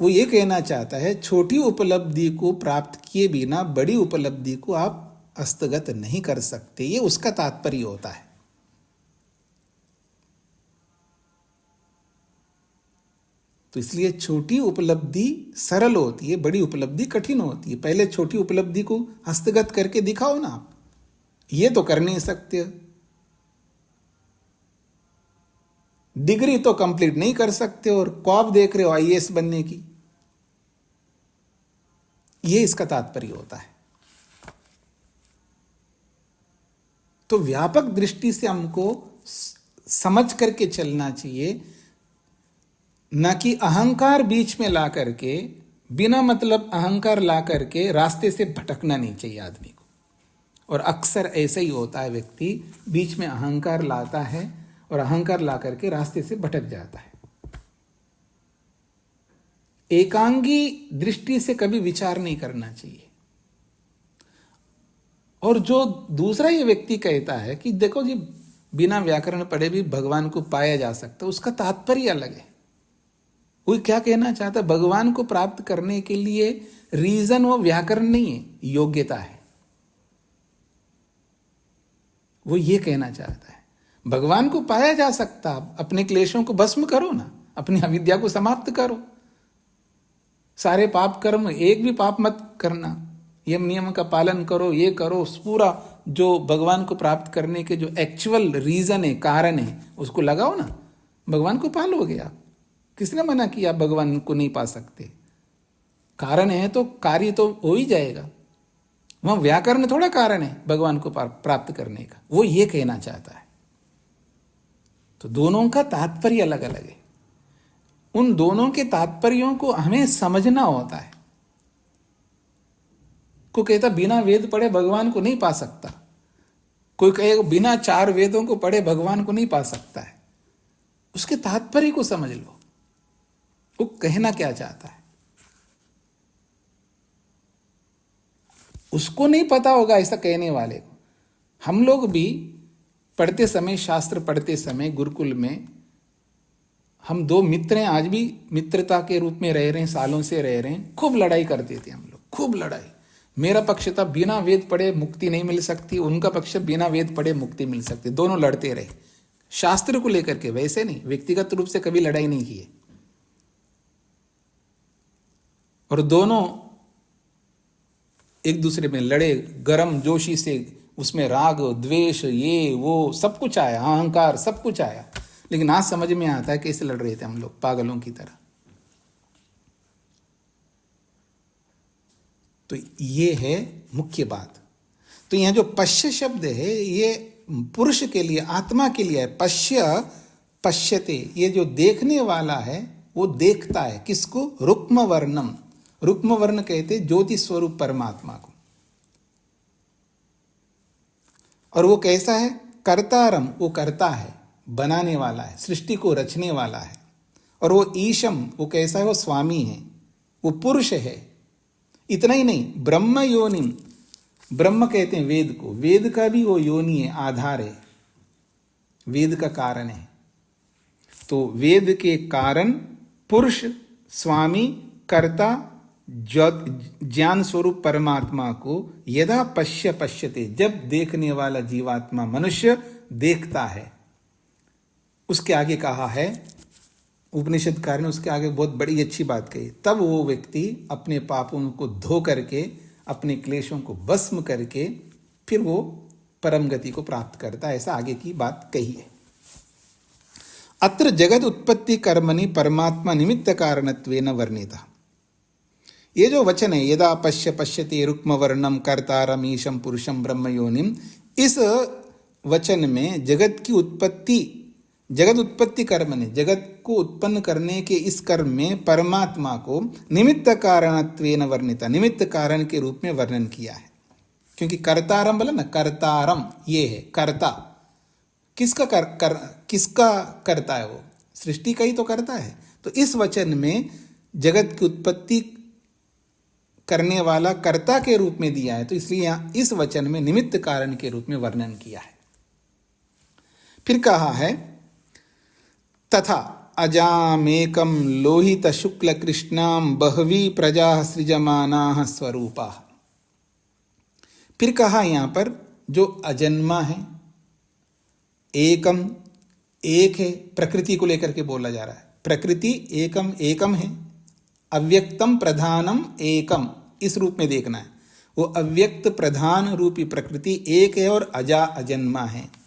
वो ये कहना चाहता है छोटी उपलब्धि को प्राप्त किए बिना बड़ी उपलब्धि को आप हस्तगत नहीं कर सकते, ये उसका तात्पर्य होता है। तो इसलिए छोटी उपलब्धि सरल होती है, बड़ी उपलब्धि कठिन होती है। पहले छोटी उपलब्धि को हस्तगत करके दिखाओ ना आप, ये तो कर नहीं सकते, डिग्री तो कंप्लीट नहीं कर सकते और ख्वाब देख रहे हो आईएएस बनने की, ये इसका तात्पर्य होता है। तो व्यापक दृष्टि से हमको समझ करके चलना चाहिए, न कि अहंकार बीच में ला करके, बिना मतलब अहंकार ला करके रास्ते से भटकना नहीं चाहिए आदमी को। और अक्सर ऐसा ही होता है, व्यक्ति बीच में अहंकार लाता है और अहंकार ला करके रास्ते से भटक जाता है। एकांगी दृष्टि से कभी विचार नहीं करना चाहिए। और जो दूसरा ये व्यक्ति कहता है कि देखो जी, बिना व्याकरण पढ़े भी भगवान को पाया जा सकता है, उसका तात्पर्य अलग है। वो क्या कहना चाहता है, भगवान को प्राप्त करने के लिए रीजन वो व्याकरण नहीं है, योग्यता है। वो ये कहना चाहता है भगवान को पाया जा सकता, अपने क्लेशों को भस्म करो ना, अपनी अविद्या को समाप्त करो, सारे पाप कर्म, एक भी पाप मत करना, यम नियम का पालन करो, ये करो, पूरा जो भगवान को प्राप्त करने के जो एक्चुअल रीजन है, कारण है, उसको लगाओ ना, भगवान को पालोगे आप। किसने मना किया आप भगवान को नहीं पा सकते? कारण है तो कार्य तो हो ही जाएगा। वह व्याकरण थोड़ा कारण है भगवान को प्राप्त करने का, वो ये कहना चाहता है। तो दोनों का तात्पर्य अलग अलग है। उन दोनों के तात्पर्यों को हमें समझना होता है। कोई कहता बिना वेद पढ़े भगवान को नहीं पा सकता, कोई कहे बिना 4 वेदों को पढ़े भगवान को नहीं पा सकता है। उसके तात्पर्य को समझ लो, वो कहना क्या चाहता है। उसको नहीं पता होगा ऐसा कहने वाले को। हम लोग भी पढ़ते समय, शास्त्र पढ़ते समय गुरुकुल में, हम 2 मित्र हैं, आज भी मित्रता के रूप में रह रहे हैं, सालों से रह रहे हैं। खूब लड़ाई करते थे हम लोग, खूब लड़ाई। मेरा पक्ष था बिना वेद पढ़े मुक्ति नहीं मिल सकती, उनका पक्ष बिना वेद पढ़े मुक्ति मिल सकती। दोनों लड़ते रहे शास्त्र को लेकर के, वैसे नहीं, व्यक्तिगत रूप से कभी लड़ाई नहीं की है। और दोनों एक दूसरे में लड़े, गर्म जोशी से, उसमें राग द्वेष ये वो सब कुछ आया, अहंकार सब कुछ आया। लेकिन आज समझ में आता है कैसे लड़ रहे थे हम लोग, पागलों की तरह। तो ये है मुख्य बात। तो यहां जो पश्य शब्द है, ये पुरुष के लिए, आत्मा के लिए है। पश्य, पश्यते, ये जो देखने वाला है वो देखता है। किसको? रुक्म वर्णम। रुक्म वर्ण कहते ज्योति स्वरूप परमात्मा को। और वो कैसा है? कर्तारम, वो करता है, बनाने वाला है, सृष्टि को रचने वाला है। और वो ईशम, वो कैसा है? वो स्वामी है, वो पुरुष है। इतना ही नहीं, ब्रह्म योनिम, ब्रह्म कहते हैं वेद को, वेद का भी वो योनि है, आधार है, वेद का कारण है। तो वेद के कारण पुरुष, स्वामी, कर्ता, ज्ञान स्वरूप परमात्मा को यदा पश्य पश्यते, जब देखने वाला जीवात्मा मनुष्य देखता है, उसके आगे कहा है उपनिषदकार ने, उसके आगे बहुत बड़ी अच्छी बात कही, तब वो व्यक्ति अपने पापों को धो करके, अपने क्लेशों को भस्म करके, फिर वो परम गति को प्राप्त करता है। ऐसा आगे की बात कही है। अत्र जगत उत्पत्ति कर्मणि परमात्मा निमित्त कारणत्वेन वर्णिता। ये जो वचन है, यदा पश्य पश्यति रुक्म वर्णम कर्तारम ईशम पुरुषम ब्रह्म योनिम, इस वचन में जगत की उत्पत्ति, जगत उत्पत्ति कर्म ने, जगत को उत्पन्न करने के इस कर्म में परमात्मा को निमित्त कारणत्वेन वर्णिता, निमित्त कारण के रूप में वर्णन किया है। क्योंकि कर्तारम बोला ना, कर्तारम ये है कर्ता। किसका किसका करता है? वो सृष्टि का ही तो करता है। तो इस वचन में जगत की उत्पत्ति करने वाला कर्ता के रूप में दिया है, तो इसलिए यहाँ इस वचन में निमित्त कारण के रूप में वर्णन किया है। फिर कहा है तथा अजामेकम लोहित शुक्ल कृष्णाम बहवी प्रजा सृजमाना स्वरूपा। फिर कहा यहां पर जो अजन्मा है, एकम एक है, प्रकृति को लेकर के बोला जा रहा है। प्रकृति एकम एकम है, अव्यक्तम प्रधानम एकम, इस रूप में देखना है। वो अव्यक्त प्रधान रूपी प्रकृति एक है और अजा अजन्मा है।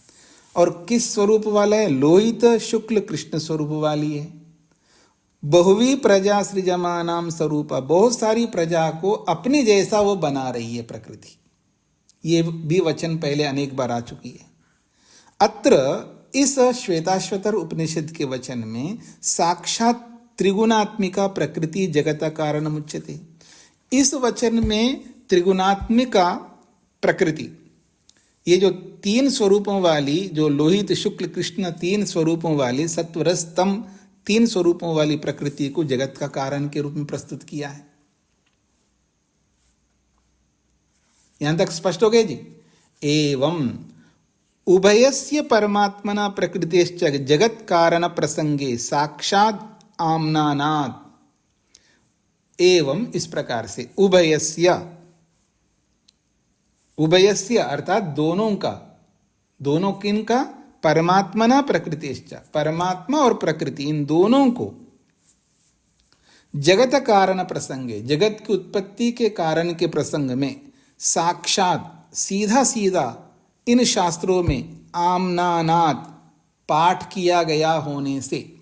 और किस स्वरूप वाला है? लोहित शुक्ल कृष्ण स्वरूप वाली है। बहुवी प्रजा सृजमानाम स्वरूपा, बहुत सारी प्रजा को अपने जैसा वो बना रही है प्रकृति। ये भी वचन पहले अनेक बार आ चुकी है। अत्र इस श्वेताश्वतर उपनिषद के वचन में साक्षात त्रिगुणात्मिका प्रकृति जगत कारण मुच्यते। इस वचन में त्रिगुणात्मिका प्रकृति, ये जो तीन स्वरूपों वाली, जो लोहित शुक्ल कृष्ण तीन स्वरूपों वाली, सत्वरस तम तीन स्वरूपों वाली प्रकृति को जगत का कारण के रूप में प्रस्तुत किया है। यहां तक स्पष्ट हो गए जी। एवं उभयस्य परमात्मना प्रकृतिश्च जगत कारण प्रसंगे साक्षात आम्नानात्। एवं इस प्रकार से उभयस्य, उभयस्य अर्थात दोनों का, दोनों किन का? परमात्मना प्रकृतिश्च, परमात्मा और प्रकृति इन दोनों को जगत कारण प्रसंगे, जगत की उत्पत्ति के कारण के प्रसंग में साक्षात सीधा सीधा इन शास्त्रों में आम्नानात् पाठ किया गया होने से,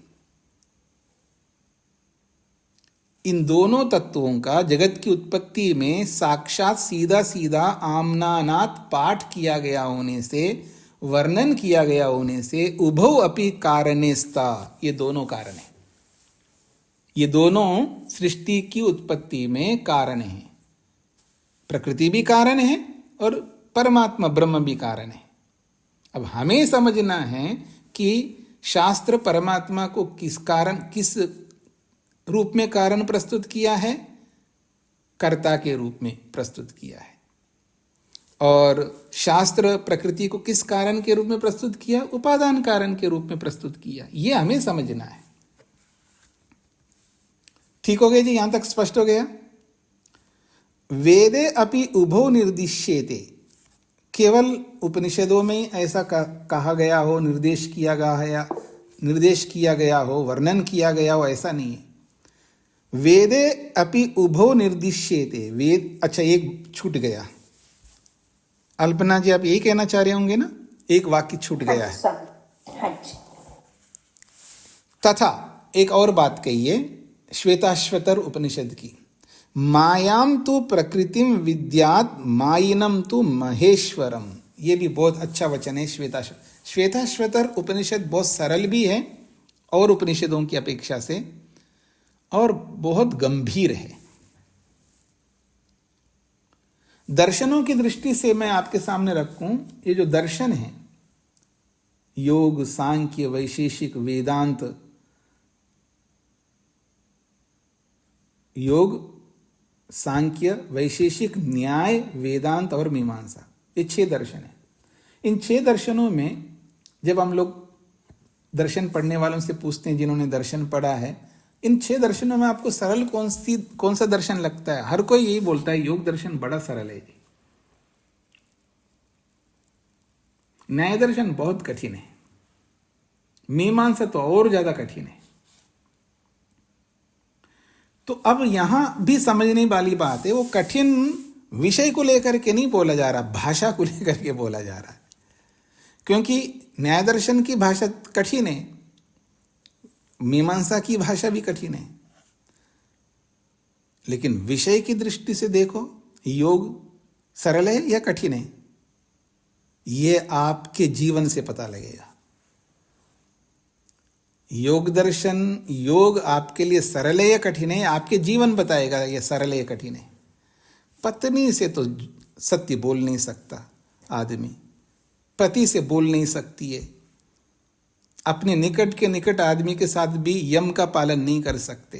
इन दोनों तत्वों का जगत की उत्पत्ति में साक्षात सीधा सीधा आम्नानात् पाठ किया गया होने से, वर्णन किया गया होने से, उभौ अपि कारणेस्ता, ये दोनों कारण है। ये दोनों सृष्टि की उत्पत्ति में कारण है। प्रकृति भी कारण है और परमात्मा ब्रह्म भी कारण है। अब हमें समझना है कि शास्त्र परमात्मा को किस कारण, किस रूप में कारण प्रस्तुत किया है? कर्ता के रूप में प्रस्तुत किया है। और शास्त्र प्रकृति को किस कारण के रूप में प्रस्तुत किया? उपादान कारण के रूप में प्रस्तुत किया। ये हमें समझना है। ठीक हो गया जी, यहां तक स्पष्ट हो गया। वेदे अपि उभो निर्दिश्येते, केवल उपनिषदों में ऐसा कहा गया हो, निर्देश किया गया हो, वर्णन किया गया हो, ऐसा नहीं है। वेदे अपि उभो निर्दिश्येते, वेद, अच्छा एक छूट गया। अल्पना जी आप यही कहना चाह रहे होंगे ना, एक वाक्य छूट गया है। तथा एक और बात कही है श्वेताश्वतर उपनिषद की, मायाम तो प्रकृतिम विद्यात मायिनम तो महेश्वरम। ये भी बहुत अच्छा वचन है श्वेताश्वतर उपनिषद बहुत सरल भी है और उपनिषदों की अपेक्षा से, और बहुत गंभीर है। दर्शनों की दृष्टि से मैं आपके सामने रखूं, ये जो दर्शन है, योग, सांख्य, वैशेषिक, वेदांत, योग, सांख्य, वैशेषिक, न्याय, वेदांत और मीमांसा, ये 6 दर्शन है। इन 6 दर्शनों में जब हम लोग दर्शन पढ़ने वालों से पूछते हैं जिन्होंने दर्शन पढ़ा है, इन 6 दर्शनों में आपको सरल कौन सा दर्शन लगता है? हर कोई यही बोलता है योग दर्शन बड़ा सरल है जी। न्याय दर्शन बहुत कठिन है, मीमांसा तो और ज्यादा कठिन है। तो अब यहां भी समझने वाली बात है, वो कठिन विषय को लेकर के नहीं बोला जा रहा, भाषा को लेकर के बोला जा रहा है। क्योंकि न्याय दर्शन की भाषा कठिन है, मीमांसा की भाषा भी कठिन है, लेकिन विषय की दृष्टि से देखो, योग सरल है या कठिन है, ये आपके जीवन से पता लगेगा। योग दर्शन, योग आपके लिए सरल है या कठिन है, आपके जीवन बताएगा ये सरल है या कठिन है। पत्नी से तो सत्य बोल नहीं सकता आदमी, पति से बोल नहीं सकती है, अपने निकट के निकट आदमी के साथ भी यम का पालन नहीं कर सकते।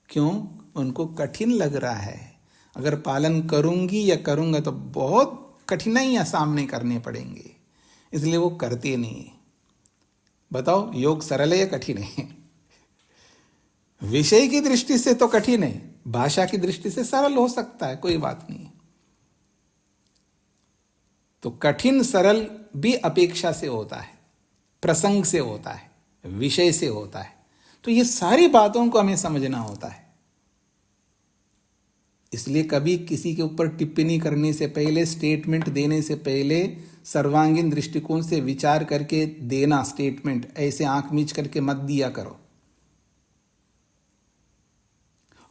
क्यों? उनको कठिन लग रहा है। अगर पालन करूंगी या करूंगा तो बहुत कठिनाइयां सामने करने पड़ेंगे, इसलिए वो करते नहीं है। बताओ, योग सरल है या कठिन है? विषय की दृष्टि से तो कठिन है, भाषा की दृष्टि से सरल हो सकता है, कोई बात नहीं। तो कठिन सरल भी अपेक्षा से होता है, प्रसंग से होता है, विषय से होता है। तो ये सारी बातों को हमें समझना होता है। इसलिए कभी किसी के ऊपर टिप्पणी करने से पहले, स्टेटमेंट देने से पहले सर्वांगीण दृष्टिकोण से विचार करके देना स्टेटमेंट। ऐसे आंख मीच करके मत दिया करो।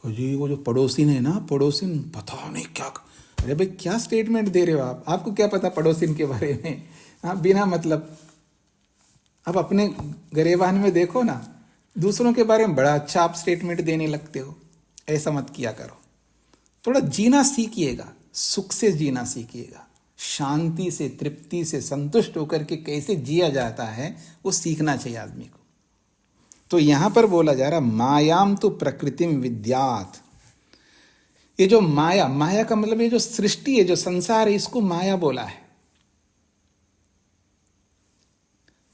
जी वो जो पड़ोसिन है ना, पड़ोसिन पता नहीं क्या, अरे भाई क्या स्टेटमेंट दे रहे हो आप? आपको क्या पता पड़ोसिन के बारे में? हाँ, बिना मतलब। अब अपने गरेबान में देखो ना, दूसरों के बारे में बड़ा अच्छा आप स्टेटमेंट देने लगते हो। ऐसा मत किया करो। थोड़ा जीना सीखिएगा, सुख से जीना सीखिएगा, शांति से, तृप्ति से, संतुष्ट होकर के कैसे जिया जाता है वो सीखना चाहिए आदमी को। तो यहां पर बोला जा रहा, मायाम तो प्रकृतिम विद्यात। ये जो माया, माया का मतलब ये जो सृष्टि है, जो संसार है, इसको माया बोला है।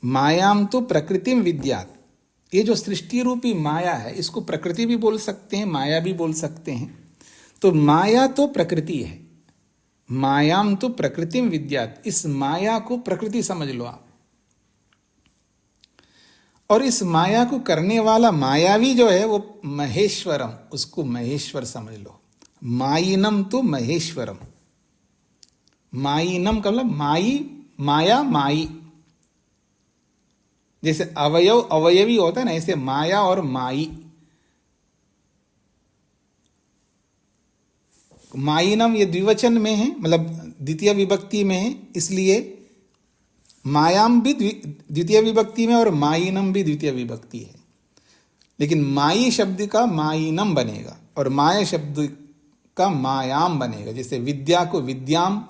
मायाम तो प्रकृतिम विद्यात। ये जो सृष्टि रूपी माया है, इसको प्रकृति भी बोल सकते हैं, माया भी बोल सकते हैं। तो माया तो प्रकृति है। मायाम तो प्रकृतिम विद्यात। इस माया को प्रकृति समझ लो आप। और इस माया को करने वाला मायावी जो है वो महेश्वरम, उसको महेश्वर समझ लो। मायिनम तो महेश्वरम। मायिनम का मतलब माई, माया माई। जैसे अवयव अवयवी होता है ना, ऐसे माया और माई। मायिनम ये द्विवचन में है, मतलब द्वितीय विभक्ति में है, इसलिए मायाम भी द्वितीय विभक्ति में और मायिनम भी द्वितीय विभक्ति है। लेकिन माई शब्द का मायिनम बनेगा और माया शब्द का मायाम बनेगा। जैसे विद्या को विद्याम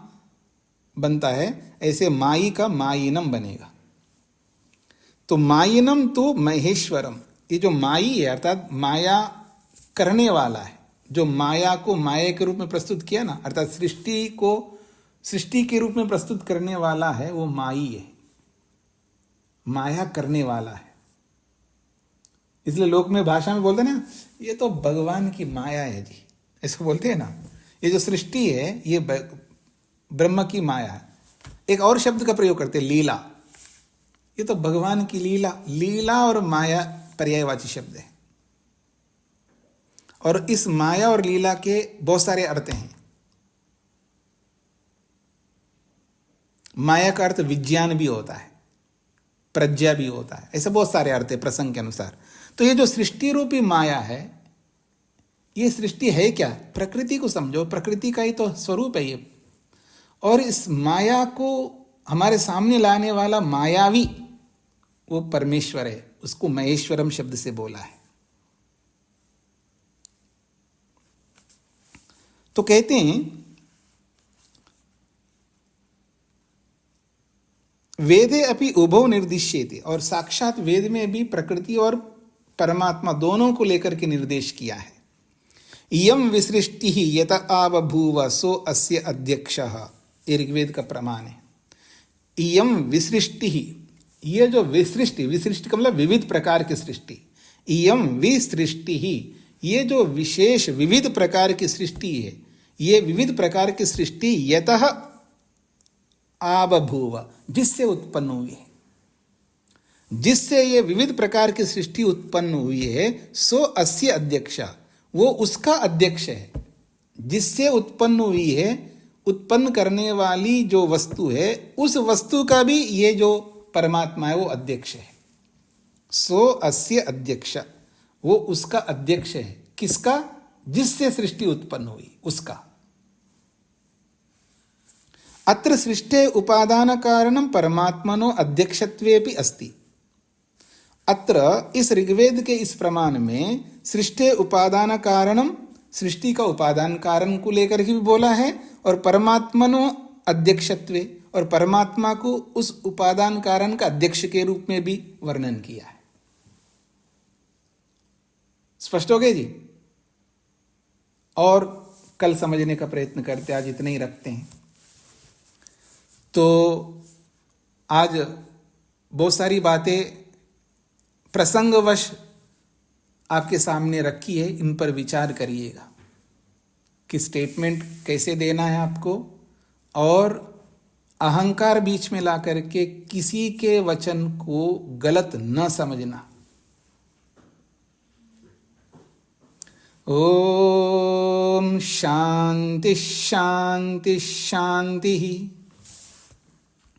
बनता है, ऐसे माई का मायिनम बनेगा। तो मायिनम तो महेश्वरम। ये जो माई है अर्थात माया करने वाला है, जो माया को माया के रूप में प्रस्तुत किया ना, अर्थात सृष्टि को सृष्टि के रूप में प्रस्तुत करने वाला है, वो माई है, माया करने वाला है। इसलिए लोक में भाषा में बोलते हैं ना, ये तो भगवान की माया है जी, ऐसा बोलते हैं ना। ये जो सृष्टि है ये ब्रह्म की माया है। एक और शब्द का प्रयोग करते हैं, लीला। ये तो भगवान की लीला। लीला और माया पर्यायवाची शब्द है। और इस माया और लीला के बहुत सारे अर्थ हैं। माया का अर्थ विज्ञान भी होता है, प्रज्ञा भी होता है, ऐसे बहुत सारे अर्थ है प्रसंग के अनुसार। तो ये जो सृष्टि रूपी माया है, ये सृष्टि है क्या? प्रकृति को समझो, प्रकृति का ही तो स्वरूप है ये। और इस माया को हमारे सामने लाने वाला मायावी वो परमेश्वर है, उसको महेश्वरम शब्द से बोला है। तो कहते हैं वेदे अपि उभौ निर्दिश्येते, और साक्षात वेद में भी प्रकृति और परमात्मा दोनों को लेकर के निर्देश किया है। इयम विसृष्टि यत आबभूव सो अस्य अध्यक्षः, ये ऋग्वेद का प्रमाण है। इयम विसृष्टि, ये जो विसृष्टि, विसृष्टि का मतलब विविध प्रकार की सृष्टि। इयम विसृष्टि, ये जो विशेष विविध प्रकार की सृष्टि है, ये विविध प्रकार की सृष्टि यतः आबभूव, जिससे उत्पन्न हुई है, जिससे ये विविध प्रकार की सृष्टि उत्पन्न हुई है, सो अस्य अध्यक्ष, वो उसका अध्यक्ष है। जिससे उत्पन्न हुई है, उत्पन्न करने वाली जो वस्तु है, उस वस्तु का भी ये जो परमात्मा है वो अध्यक्ष है। सो अस्य अध्यक्ष, वो उसका अध्यक्ष है। किसका? जिससे सृष्टि उत्पन्न हुई उसका। अत्र सृष्टे उपादान कारणम परमात्मनो अध्यक्षत्वेपि अस्ति। अत्र इस ऋग्वेद के इस प्रमाण में सृष्टे उपादान कारणम, सृष्टि का उपादान कारण को लेकर के भी बोला है, और परमात्मनो अध्यक्षत्वे, और परमात्मा को उस उपादान कारण का अध्यक्ष के रूप में भी वर्णन किया है। स्पष्ट हो गए जी? और कल समझने का प्रयत्न करते, आज इतने ही रखते हैं। तो आज बहुत सारी बातें प्रसंगवश आपके सामने रखी है, इन पर विचार करिएगा कि स्टेटमेंट कैसे देना है आपको, और अहंकार बीच में ला करके किसी के वचन को गलत न समझना। ओम शांति शांति शांति।